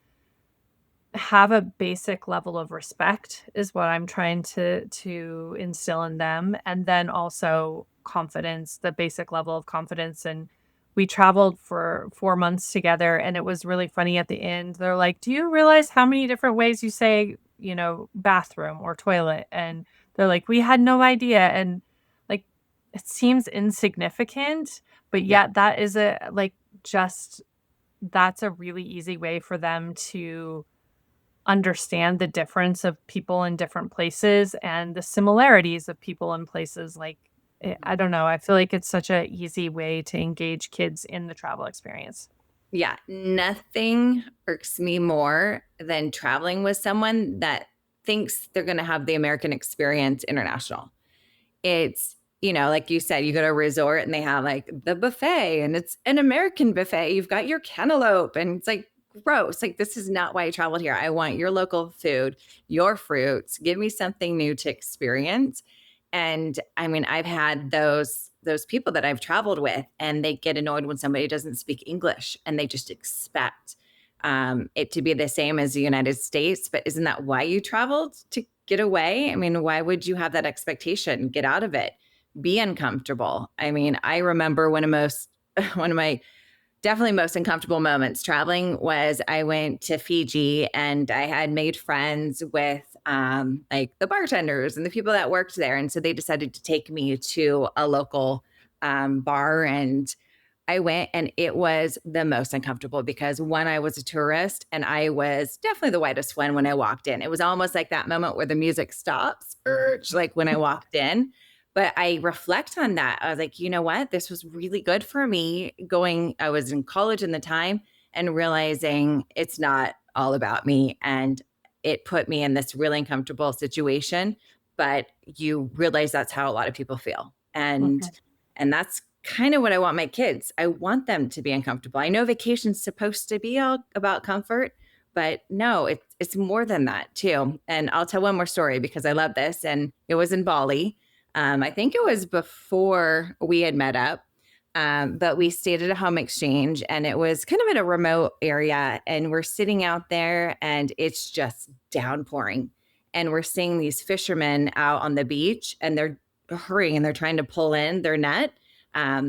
Speaker 1: have a basic level of respect is what I'm trying to instill in them, and then also confidence, the basic level of confidence. And we traveled for 4 months together, and it was really funny at the end. They're like, "Do you realize how many different ways you say, bathroom or toilet?" And they're like, "We had no idea." And like it seems insignificant, but
Speaker 2: Yeah.
Speaker 1: yet that is a like just that's a really easy way for them to understand the difference of people in different places and the similarities of people in places. Like, I don't know, I feel like it's such a easy way to engage kids in the travel experience.
Speaker 2: Yeah, nothing irks me more than traveling with someone that thinks they're gonna have the American experience international. It's, like you said, you go to a resort and they have like the buffet and it's an American buffet. You've got your cantaloupe and it's like gross. Like, this is not why I traveled here. I want your local food, your fruits. Give me something new to experience. And I mean, I've had those people that I've traveled with, and they get annoyed when somebody doesn't speak English, and they just expect it to be the same as the United States. But isn't that why you traveled, to get away? I mean, why would you have that expectation? Get out of it. Be uncomfortable. I mean, I remember one of my definitely most uncomfortable moments traveling was I went to Fiji and I had made friends with like the bartenders and the people that worked there. And so they decided to take me to a local bar, and I went, and it was the most uncomfortable because, one, I was a tourist and I was definitely the whitest one when I walked in. It was almost like that moment where the music stops, like when I walked in. But I reflect on that. I was like, you know what? This was really good for me going. I was in college in the time, and realizing it's not all about me. And it put me in this really uncomfortable situation. But you realize that's how a lot of people feel. And
Speaker 1: Mhm.
Speaker 2: and that's kind of what I want my kids. I want them to be uncomfortable. I know vacation's supposed to be all about comfort, but no, it's more than that too. And I'll tell one more story because I love this. And it was in Bali. I think it was before we had met up. But we stayed at a home exchange, and it was kind of in a remote area. And we're sitting out there and it's just downpouring. And we're seeing these fishermen out on the beach, and they're hurrying and they're trying to pull in their net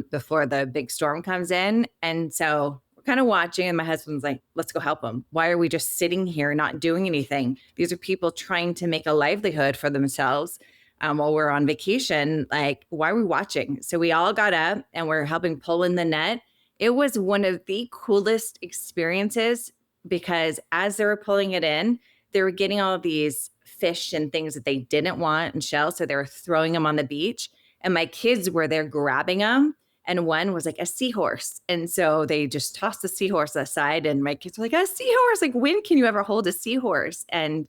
Speaker 2: before the big storm comes in. And so we're kind of watching, and my husband's like, let's go help them. Why are we just sitting here not doing anything? These are people trying to make a livelihood for themselves while we're on vacation. Like, why are we watching? So we all got up and we're helping pull in the net. It was one of the coolest experiences because as they were pulling it in, they were getting all of these fish and things that they didn't want and shells. So they were throwing them on the beach. And my kids were there grabbing them. And one was like a seahorse. And so they just tossed the seahorse aside. And my kids were like, a seahorse? Like, when can you ever hold a seahorse? And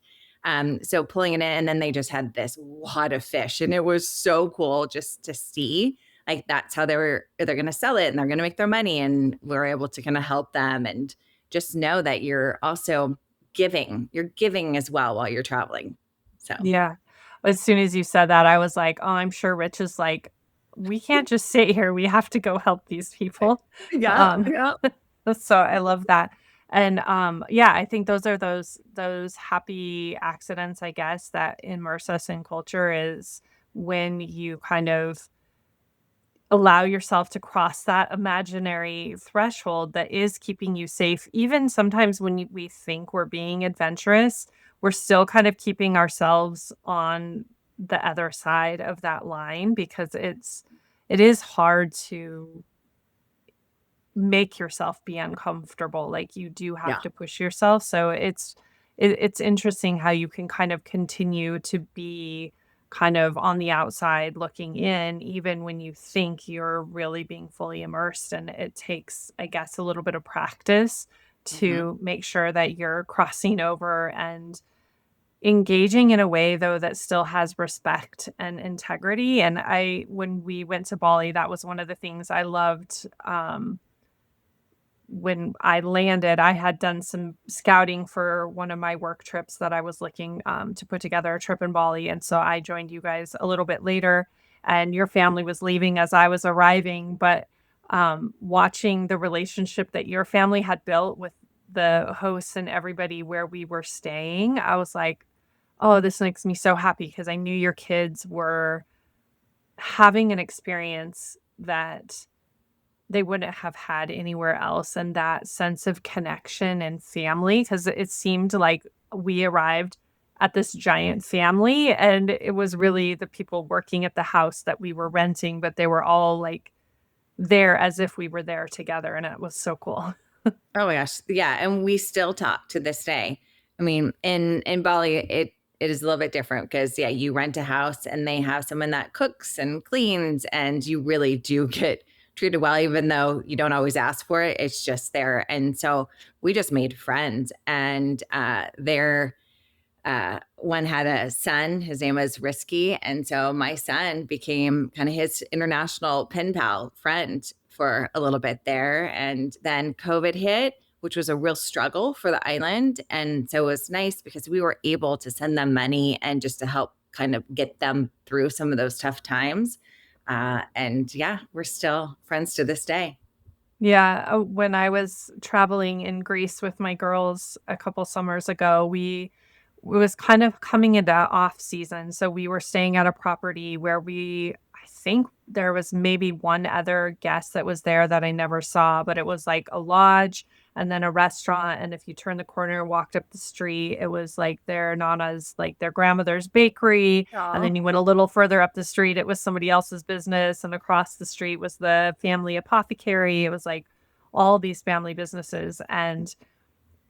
Speaker 2: so pulling it in, and then they just had this wad of fish. And it was so cool just to see. Like, that's how they're going to sell it and they're going to make their money. And we're able to kind of help them and just know that you're also giving. You're giving as well while you're traveling. So
Speaker 1: Yeah. As soon as you said that, I was like, "Oh, I'm sure Rich is like, we can't just sit here. We have to go help these people."
Speaker 2: yeah,
Speaker 1: Um,
Speaker 2: yeah,
Speaker 1: so I love that. And yeah, I think those are those happy accidents, I guess, that immerse us in culture is when you kind of allow yourself to cross that imaginary threshold that is keeping you safe. Even sometimes when we think we're being adventurous, we're still kind of keeping ourselves on the other side of that line because it is hard to make yourself be uncomfortable, like, you do have
Speaker 2: yeah,
Speaker 1: to push yourself, so it's interesting how you can kind of continue to be kind of on the outside looking in, even when you think you're really being fully immersed, and it takes, I guess, a little bit of practice
Speaker 2: hmm,
Speaker 1: to make sure that you're crossing over and engaging in a way, though, that still has respect and integrity, and I when we went to Bali, that was one of the things I loved, when I landed, I had done some scouting for one of my work trips that I was looking to put together a trip in Bali. And so I joined you guys a little bit later, and your family was leaving as I was arriving. But watching the relationship that your family had built with the hosts and everybody where we were staying, I was like, oh, this makes me so happy because I knew your kids were having an experience that they wouldn't have had anywhere else, and that sense of connection and family, because it seemed like we arrived at this giant family, and it was really the people working at the house that we were renting, but they were all, like, there as if we were there together, and it was so cool.
Speaker 2: oh my gosh, yeah, and we still talk to this day. I mean, in Bali, it is a little bit different because yeah, you rent a house and they have someone that cooks and cleans, and you really do get treated well, even though you don't always ask for it. It's just there, and so we just made friends, and they're one had a son. His name was Risky. And so my son became kind of his international pen pal friend for a little bit there. And then COVID hit, which was a real struggle for the island. And so it was nice because we were able to send them money and just to help kind of get them through some of those tough times. And yeah, we're still friends to this day.
Speaker 1: Yeah, when I was traveling in Greece with my girls a couple summers ago, it was kind of coming into off season, so we were staying at a property where I think there was maybe one other guest that was there that I never saw, but it was like a lodge and then a restaurant, and if you turn the corner, walked up the street, it was like their nana's, like their grandmother's bakery, and
Speaker 2: Oh,
Speaker 1: then you went a little further up the street, it was somebody else's business, and across the street was the family apothecary. It was like all these family businesses. And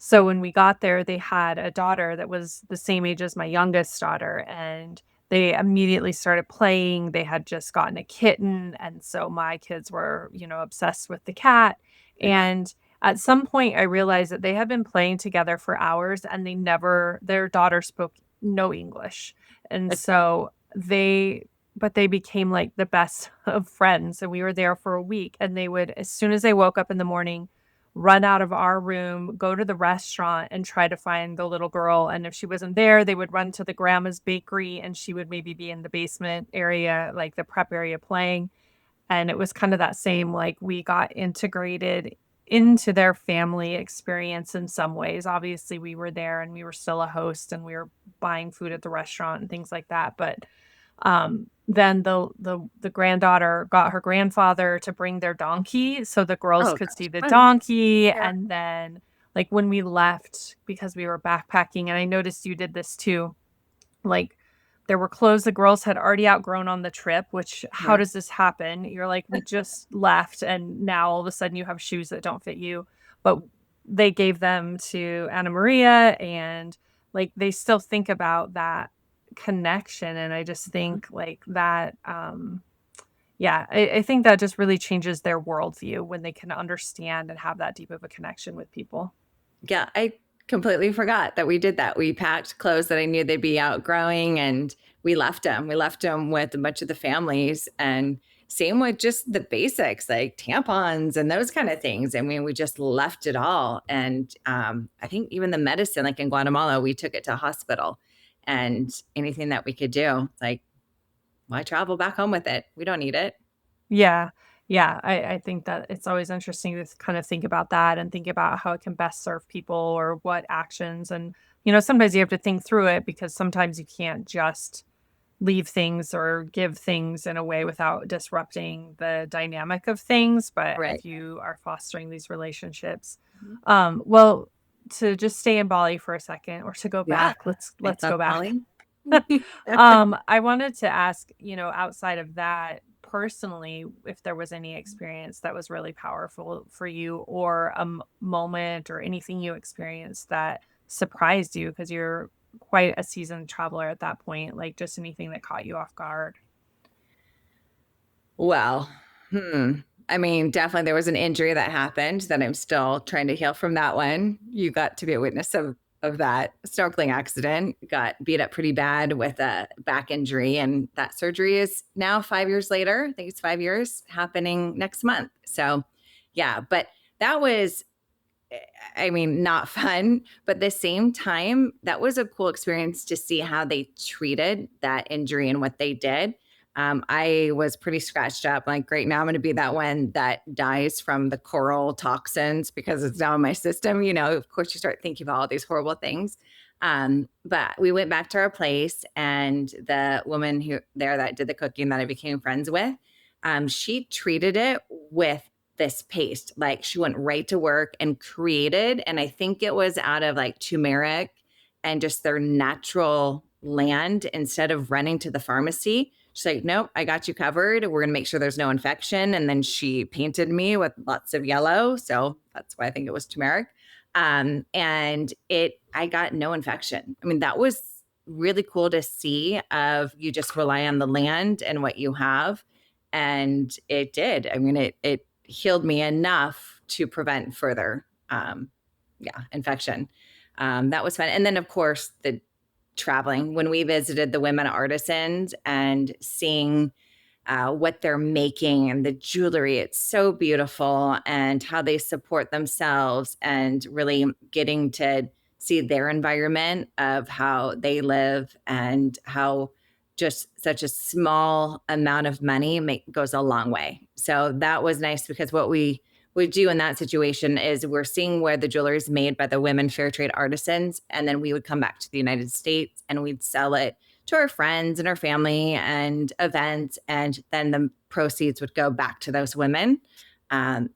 Speaker 1: so when we got there, they had a daughter that was the same age as my youngest daughter, and they immediately started playing. They had just gotten a kitten, and so my kids were, obsessed with the cat.
Speaker 2: yeah.
Speaker 1: And at some point, I realized that they had been playing together for hours, and their daughter spoke no English. And so they became like the best of friends. And we were there for a week, and they would, as soon as they woke up in the morning, run out of our room, go to the restaurant, and try to find the little girl. And if she wasn't there, they would run to the grandma's bakery, and she would maybe be in the basement area, like the prep area, playing. And it was kind of that same, like, we got integrated into their family experience in some ways. Obviously, we were there and we were still a host and we were buying food at the restaurant and things like that. But then the granddaughter got her grandfather to bring their donkey so the girls
Speaker 2: Oh
Speaker 1: could see
Speaker 2: gosh,
Speaker 1: the
Speaker 2: fun.
Speaker 1: donkey.
Speaker 2: Yeah.
Speaker 1: And then, like, when we left, because we were backpacking, and I noticed you did this too, like, there were clothes the girls had already outgrown on the trip, which, how
Speaker 2: Yeah.
Speaker 1: does this happen? You're like, "We just left, and now all of a sudden you have shoes that don't fit you." But they gave them to Anna Maria, and like they still think about that connection. And I just think like that, yeah, I think that just really changes their worldview when they can understand and have that deep of a connection with people.
Speaker 2: Yeah, I completely forgot that we did that. We packed clothes that I knew they'd be outgrowing and we left them. We left them with a bunch of the families, and same with just the basics like tampons and those kind of things. I mean, we just left it all. And I think even the medicine, like in Guatemala, we took it to a hospital and anything that we could do, like, why travel back home with it? We don't need it.
Speaker 1: Yeah. Yeah. I think that it's always interesting to kind of think about that and think about how it can best serve people or what actions. And, sometimes you have to think through it because sometimes you can't just leave things or give things in a way without disrupting the dynamic of things. But
Speaker 2: Right.
Speaker 1: if you are fostering these relationships,
Speaker 2: Mhm.
Speaker 1: well, to just stay in Bali for a second or to go
Speaker 2: Yeah.
Speaker 1: back,
Speaker 2: I
Speaker 1: let's
Speaker 2: love
Speaker 1: go back.
Speaker 2: Bali.
Speaker 1: I wanted to ask, outside of that, personally, if there was any experience that was really powerful for you or a moment or anything you experienced that surprised you because you're quite a seasoned traveler at that point, like just anything that caught you off guard.
Speaker 2: Well, hmm. I mean, definitely there was an injury that happened that I'm still trying to heal from that one. You got to be a witness of that snorkeling accident. Got beat up pretty bad with a back injury, and that surgery is now 5 years later. I think it's 5 years happening next month. So, yeah, but that was, I mean, not fun, but at the same time, that was a cool experience to see how they treated that injury and what they did. I was pretty scratched up. Like, great, now I'm going to be that one that dies from the coral toxins because it's now in my system. Of course, you start thinking about all these horrible things. But we went back to our place, and the woman who there that did the cooking that I became friends with, she treated it with this paste. Like, she went right to work and created, and I think it was out of like turmeric and just their natural land instead of running to the pharmacy. She's like, nope, I got you covered. We're going to make sure there's no infection. And then she painted me with lots of yellow. So that's why I think it was turmeric. I got no infection. I mean, that was really cool to see of you just rely on the land and what you have. And it did. I mean, it healed me enough to prevent further, infection. That was fun. And then, of course, the traveling when we visited the women artisans and seeing what they're making and the jewelry. It's so beautiful, and how they support themselves, and really getting to see their environment of how they live and how just such a small amount of money goes a long way. So that was nice because what we would do in that situation is we're seeing where the jewelry is made by the women fair trade artisans, and then we would come back to the United States and we'd sell it to our friends and our family and events, and then the proceeds would go back to those women.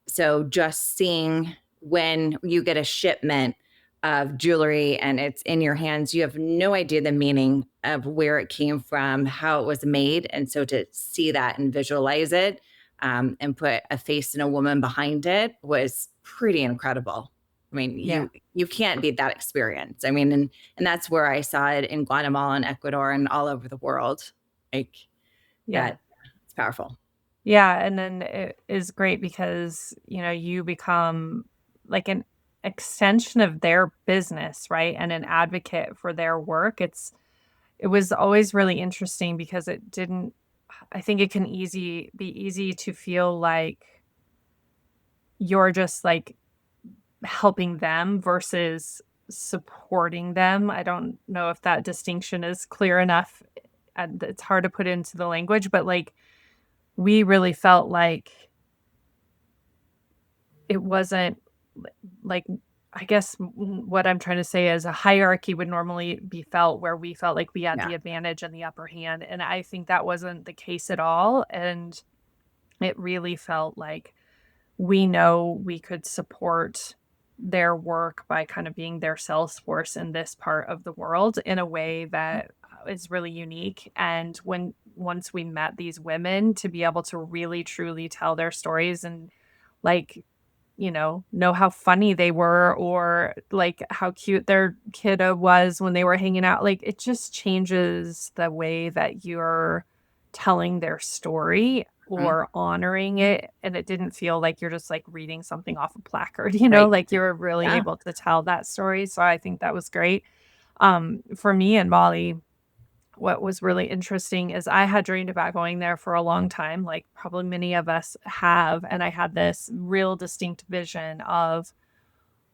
Speaker 2: So just seeing when you get a shipment of jewelry and it's in your hands, you have no idea the meaning of where it came from, how it was made. And so to see that and visualize it, and put a face and a woman behind it was pretty incredible. I mean,
Speaker 1: Yeah.
Speaker 2: you can't beat that experience. I mean, and that's where I saw it in Guatemala and Ecuador and all over the world. Like,
Speaker 1: Yeah.
Speaker 2: that, it's powerful.
Speaker 1: Yeah, and then it is great because, you become like an extension of their business, right? And an advocate for their work. It was always really interesting because it didn't I think it can be easy to feel like you're just like helping them versus supporting them. I don't know if that distinction is clear enough. And it's hard to put into the language, but like we really felt like it wasn't like I guess what I'm trying to say is a hierarchy would normally be felt where we felt like we had
Speaker 2: Yeah.
Speaker 1: the advantage and the upper hand. And I think that wasn't the case at all. And it really felt like we know we could support their work by kind of being their sales force in this part of the world in a way that is really unique. And once we met these women to be able to really truly tell their stories and like know how funny they were or like how cute their kiddo was when they were hanging out. Like it just changes the way that you're telling their story
Speaker 2: Mhm.
Speaker 1: or honoring it. And it didn't feel like you're just like reading something off a placard,
Speaker 2: Right.
Speaker 1: like you were really
Speaker 2: Yeah.
Speaker 1: able to tell that story. So I think that was great. For me and Molly, what was really interesting is I had dreamed about going there for a long time, like probably many of us have. And I had this real distinct vision of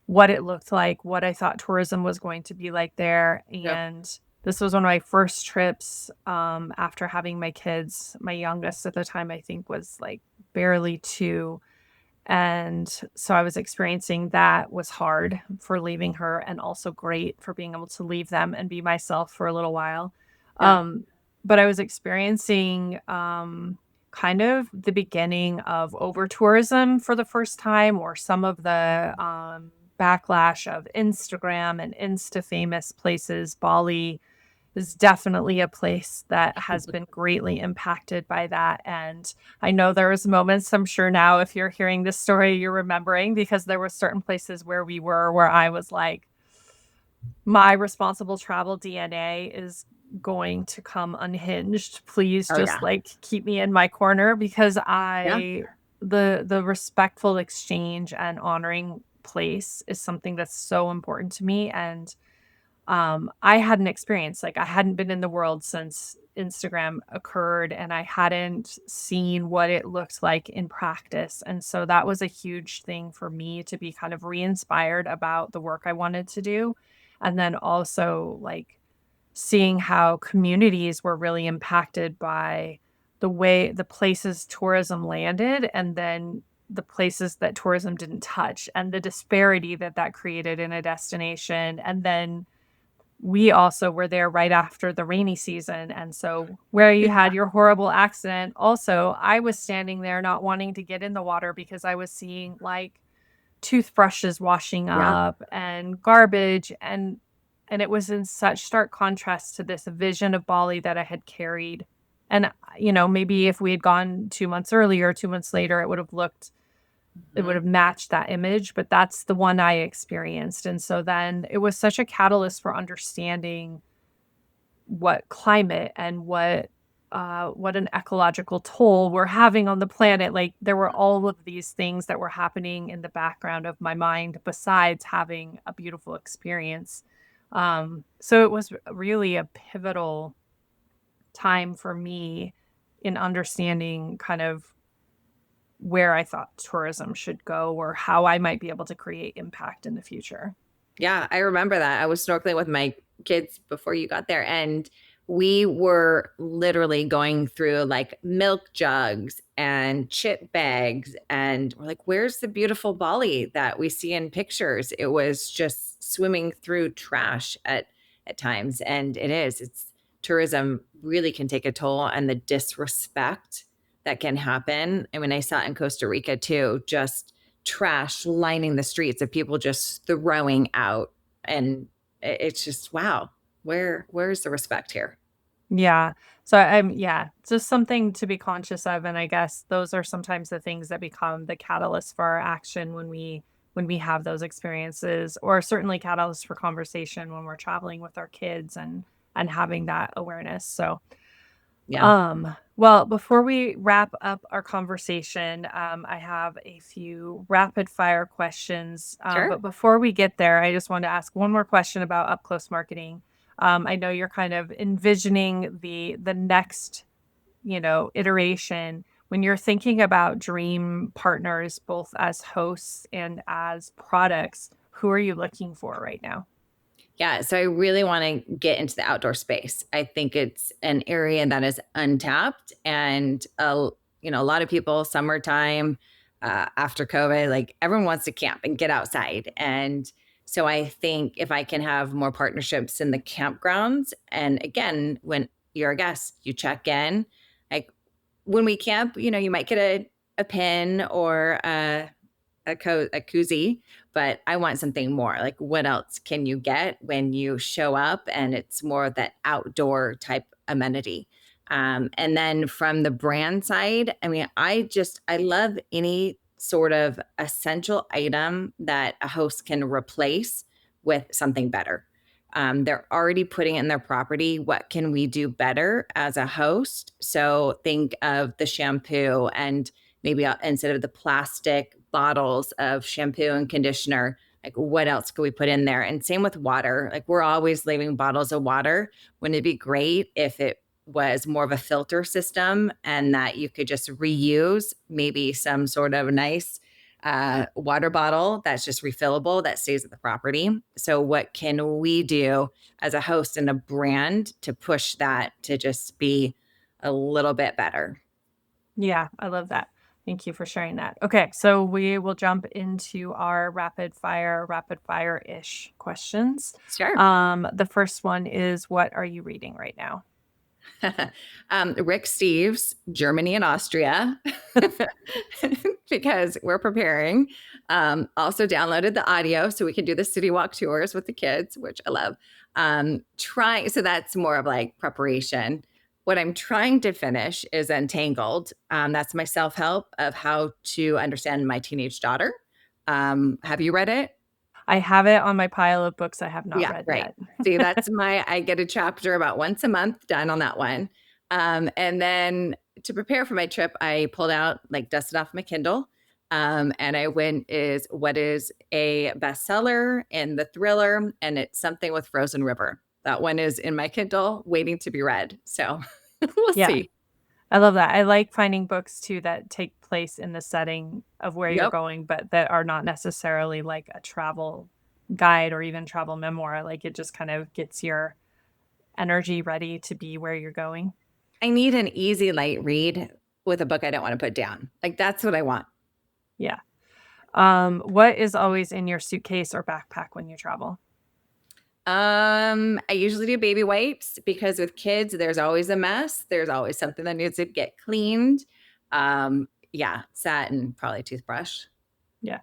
Speaker 1: what it looked like, what I thought tourism was going to be like there.
Speaker 2: Yep.
Speaker 1: And this was one of my first trips after having my kids. My youngest at the time, I think, was like barely 2, and so I was experiencing that was hard for leaving her and also great for being able to leave them and be myself for a little while.
Speaker 2: Yeah.
Speaker 1: Um, but I was experiencing kind of the beginning of over tourism for the first time, or some of the backlash of Instagram and Insta famous places. Bali is definitely a place that has been greatly impacted by that. And I know there was moments, I'm sure now if you're hearing this story, you're remembering because there were certain places where we were where I was like, my responsible travel DNA is going to come unhinged. Please
Speaker 2: Oh
Speaker 1: just
Speaker 2: yeah.
Speaker 1: like keep me in my corner because
Speaker 2: Yeah.
Speaker 1: the respectful exchange and honoring place is something that's so important to me. And I hadn't experienced, like, I hadn't been in the world since Instagram occurred, and I hadn't seen what it looked like in practice. And so that was a huge thing for me to be kind of re-inspired about the work I wanted to do. And then also like seeing how communities were really impacted by the places tourism landed and then the places that tourism didn't touch and the disparity that that created in a destination. And then we also were there right after the rainy season, and so where you
Speaker 2: Yeah.
Speaker 1: had your horrible accident, also, I was standing there not wanting to get in the water because I was seeing, like, toothbrushes washing
Speaker 2: Yeah.
Speaker 1: up and garbage, and it was in such stark contrast to this vision of Bali that I had carried, and, maybe if we had gone 2 months earlier, 2 months later, it would
Speaker 2: Mhm.
Speaker 1: have matched that image, but that's the one I experienced, and so then it was such a catalyst for understanding what climate and what an ecological toll we're having on the planet. Like, there were all of these things that were happening in the background of my mind besides having a beautiful experience. So it was really a pivotal time for me in understanding kind of where I thought tourism should go or how I might be able to create impact in the future.
Speaker 2: Yeah, I remember that. I was snorkeling with my kids before you got there, and we were literally going through like milk jugs and chip bags. And we're like, where's the beautiful Bali that we see in pictures? It was just swimming through trash at times. And it's tourism really can take a toll, and the disrespect that can happen. I mean, I saw it in Costa Rica too, just trash lining the streets of people just throwing out, and it's just wow, where's the respect here?
Speaker 1: Yeah. So I'm yeah, just something to be conscious of, and I guess those are sometimes the things that become the catalyst for our action when we have those experiences, or certainly catalyst for conversation when we're traveling with our kids and having that awareness. So
Speaker 2: Yeah.
Speaker 1: well, before we wrap up our conversation, I have a few rapid fire questions. But
Speaker 2: Sure.
Speaker 1: before we get there, I just want to ask one more question about up close marketing. I know you're kind of envisioning the next, iteration when you're thinking about dream partners, both as hosts and as products. Who are you looking for right now?
Speaker 2: Yeah, so I really want to get into the outdoor space. I think it's an area that is untapped, and a lot of people summertime after COVID, like everyone wants to camp and get outside. And so I think if I can have more partnerships in the campgrounds, and again, when you're a guest, you check in. Like when we camp, you might get a pin or a koozie, but I want something more. Like, what else can you get when you show up? And it's more of that outdoor type amenity. And then from the brand side, I mean, I love any sort of essential item that a host can replace with something better. They're already putting it in their property. What can we do better as a host? So think of the shampoo, and maybe instead of the plastic bottles of shampoo and conditioner, like what else could we put in there? And same with water. Like we're always leaving bottles of water. Wouldn't it be great if it was more of a filter system and that you could just reuse maybe some sort of nice water bottle that's just refillable that stays at the property? So, what can we do as a host and a brand to push that to just be a little bit better?
Speaker 1: Yeah, I love that. Thank you for sharing that. Okay, so we will jump into our rapid fire-ish questions.
Speaker 2: Sure.
Speaker 1: The first one is, what are you reading right now?
Speaker 2: Rick Steves, Germany and Austria, because we're preparing. Also downloaded the audio so we can do the city walk tours with the kids, which I love. So that's more of like preparation. What I'm trying to finish is Untangled. That's my self help of how to understand my teenage daughter. Have you read it?
Speaker 1: I have it on my pile of books I have not
Speaker 2: Yeah,
Speaker 1: read
Speaker 2: right.
Speaker 1: yet.
Speaker 2: See, I get a chapter about once a month done on that one. And then to prepare for my trip, I pulled out, like dusted off my Kindle. And I went what is a bestseller in the thriller, and it's something with Frozen River. That one is in my Kindle waiting to be read. So we'll
Speaker 1: Yeah,
Speaker 2: see.
Speaker 1: I love that. I like finding books too that take place in the setting of where you're
Speaker 2: Yep.
Speaker 1: going, but that are not necessarily like a travel guide or even travel memoir. Like it just kind of gets your energy ready to be where you're going.
Speaker 2: I need an easy, light read with a book I don't want to put down. Like that's what I want.
Speaker 1: Yeah. What is always in your suitcase or backpack when you travel?
Speaker 2: I usually do baby wipes because with kids, there's always a mess. There's always something that needs to get cleaned. Yeah, satin, probably toothbrush.
Speaker 1: Yeah.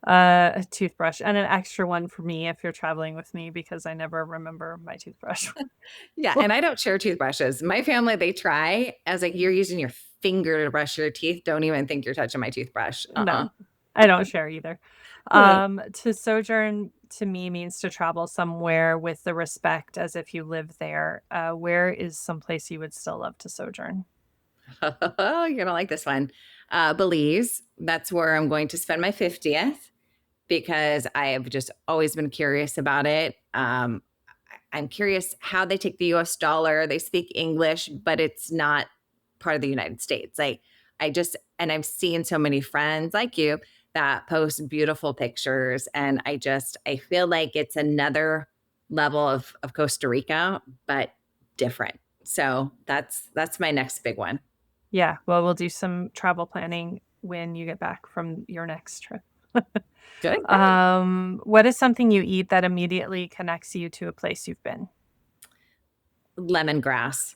Speaker 1: A toothbrush and an extra one for me if you're traveling with me because I never remember my toothbrush.
Speaker 2: Yeah, and I don't share toothbrushes. My family, they try. I was like, you're using your finger to brush your teeth. Don't even think you're touching my toothbrush.
Speaker 1: No, I don't share either. To sojourn to me means to travel somewhere with the respect as if you live there. Where is some place you would still love to sojourn?
Speaker 2: Oh, you're gonna like this one. Belize. That's where I'm going to spend my 50th because I have just always been curious about it. I'm curious how they take the US dollar. They speak English, but it's not part of the United States. And I've seen so many friends like you that post beautiful pictures. And I feel like it's another level of Costa Rica, but different. So that's my next big one.
Speaker 1: Yeah, well, we'll do some travel planning when you get back from your next trip.
Speaker 2: Good, good.
Speaker 1: What is something you eat that immediately connects you to a place you've been?
Speaker 2: Lemongrass.
Speaker 1: Mm.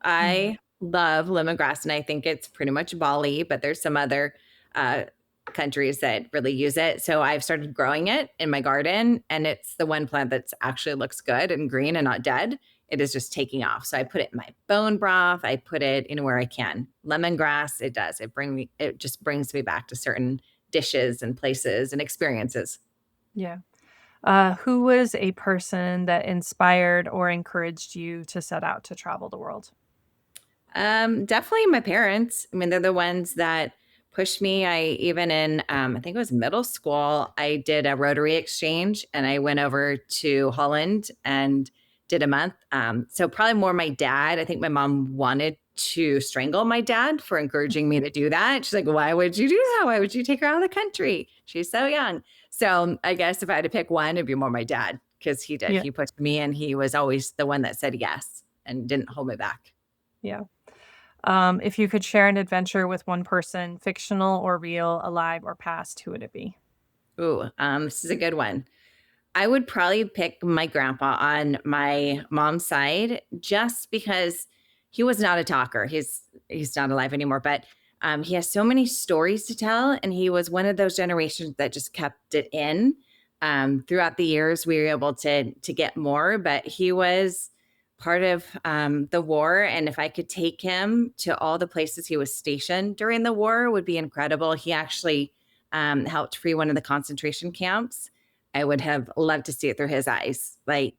Speaker 2: I love lemongrass, and I think it's pretty much Bali, but there's some other uh, countries that really use it. So I've started growing it in my garden, and it's the one plant that's actually looks good and green and not dead. It is just taking off. So I put it in my bone broth. I put it anywhere I can. Lemongrass, it does. It just brings me back to certain dishes and places and experiences.
Speaker 1: Yeah. Who was a person that inspired or encouraged you to set out to travel the world?
Speaker 2: Definitely my parents. I mean, they're the ones that pushed me. I think it was middle school, I did a Rotary exchange and I went over to Holland and did a month. So probably more my dad. I think my mom wanted to strangle my dad for encouraging me to do that. She's like, why would you do that? Why would you take her out of the country? She's so young. So I guess if I had to pick one, it'd be more my dad because he did.
Speaker 1: Yeah.
Speaker 2: He pushed me and he was always the one that said yes and didn't hold me back.
Speaker 1: Yeah. If you could share an adventure with one person, fictional or real, alive or past, who would it be?
Speaker 2: Ooh, this is a good one. I would probably pick my grandpa on my mom's side just because he was not a talker. He's not alive anymore, but he has so many stories to tell, and he was one of those generations that just kept it in. Throughout the years, we were able to get more, but he was part of the war. And if I could take him to all the places he was stationed during the war, would be incredible. He actually helped free one of the concentration camps. I would have loved to see it through his eyes, like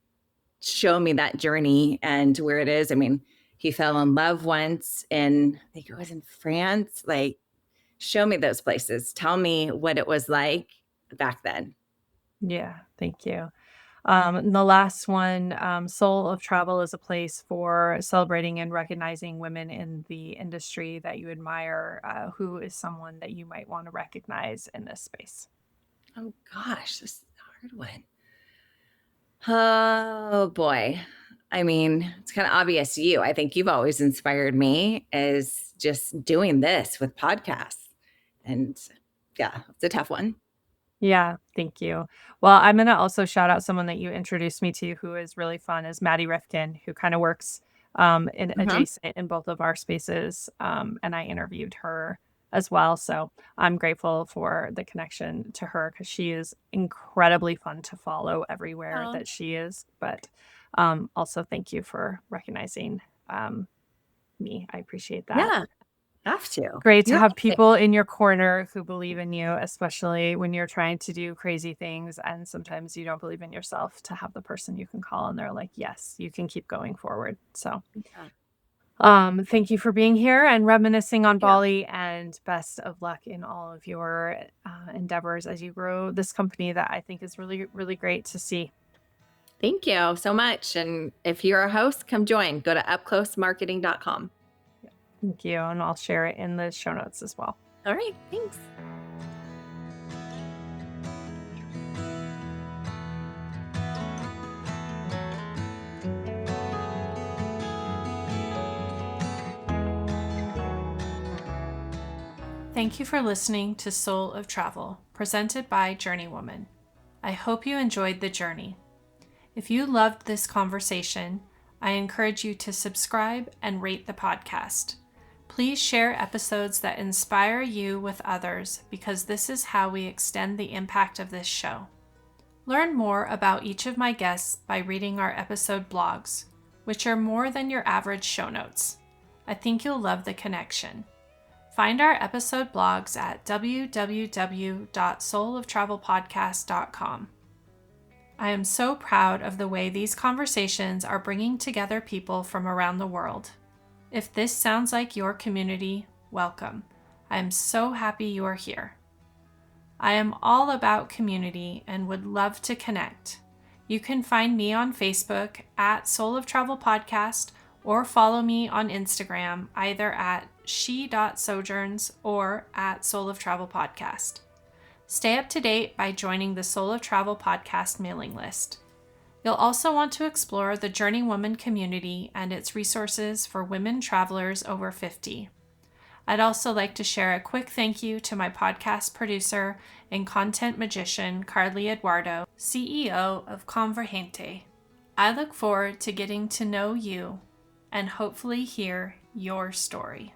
Speaker 2: show me that journey and where it is. I mean, he fell in love once in, I think it was in France. Like, show me those places. Tell me what it was like back then.
Speaker 1: Yeah, thank you. And the last one, Soul of Travel is a place for celebrating and recognizing women in the industry that you admire. Who is someone that you might want to recognize in this space?
Speaker 2: Oh gosh, this is a hard one. Oh boy. I mean, it's kind of obvious to you. I think you've always inspired me is just doing this with podcasts. And yeah, it's a tough one.
Speaker 1: Yeah, thank you. Well, I'm gonna also shout out someone that you introduced me to who is really fun is Maddie Rifkin, who kind of works in
Speaker 2: Uh-huh.
Speaker 1: adjacent in both of our spaces. And I interviewed her as well. So I'm grateful for the connection to her because she is incredibly fun to follow everywhere
Speaker 2: Oh,
Speaker 1: that she is. But also thank you for recognizing me. I appreciate that.
Speaker 2: yeah, have to.
Speaker 1: Great to
Speaker 2: You're
Speaker 1: have
Speaker 2: amazing.
Speaker 1: people in your corner who believe in you, especially when you're trying to do crazy things and sometimes you don't believe in yourself, to have the person you can call and they're like, "Yes, you can keep going forward." So,
Speaker 2: Yeah.
Speaker 1: thank you for being here and reminiscing on
Speaker 2: Yeah.
Speaker 1: Bali, and best of luck in all of your endeavors as you grow this company that I think is really, really great to see.
Speaker 2: Thank you so much. And if you're a host, come join. Go to upclosemarketing.com.
Speaker 1: Thank you. And I'll share it in the show notes as well.
Speaker 2: All right. Thanks.
Speaker 1: Thank you for listening to Soul of Travel, presented by Journeywoman. I hope you enjoyed the journey. If you loved this conversation, I encourage you to subscribe and rate the podcast. Please share episodes that inspire you with others because this is how we extend the impact of this show. Learn more about each of my guests by reading our episode blogs, which are more than your average show notes. I think you'll love the connection. Find our episode blogs at www.souloftravelpodcast.com. I am so proud of the way these conversations are bringing together people from around the world. If this sounds like your community, welcome. I am so happy you are here. I am all about community and would love to connect. You can find me on Facebook at Soul of Travel Podcast or follow me on Instagram either at she.sojourns or at Soul of Travel Podcast. Stay up to date by joining the Soul of Travel podcast mailing list. You'll also want to explore the Journeywoman community and its resources for women travelers over 50. I'd also like to share a quick thank you to my podcast producer and content magician, Carly Eduardo, CEO of Convergente. I look forward to getting to know you and hopefully hear your story.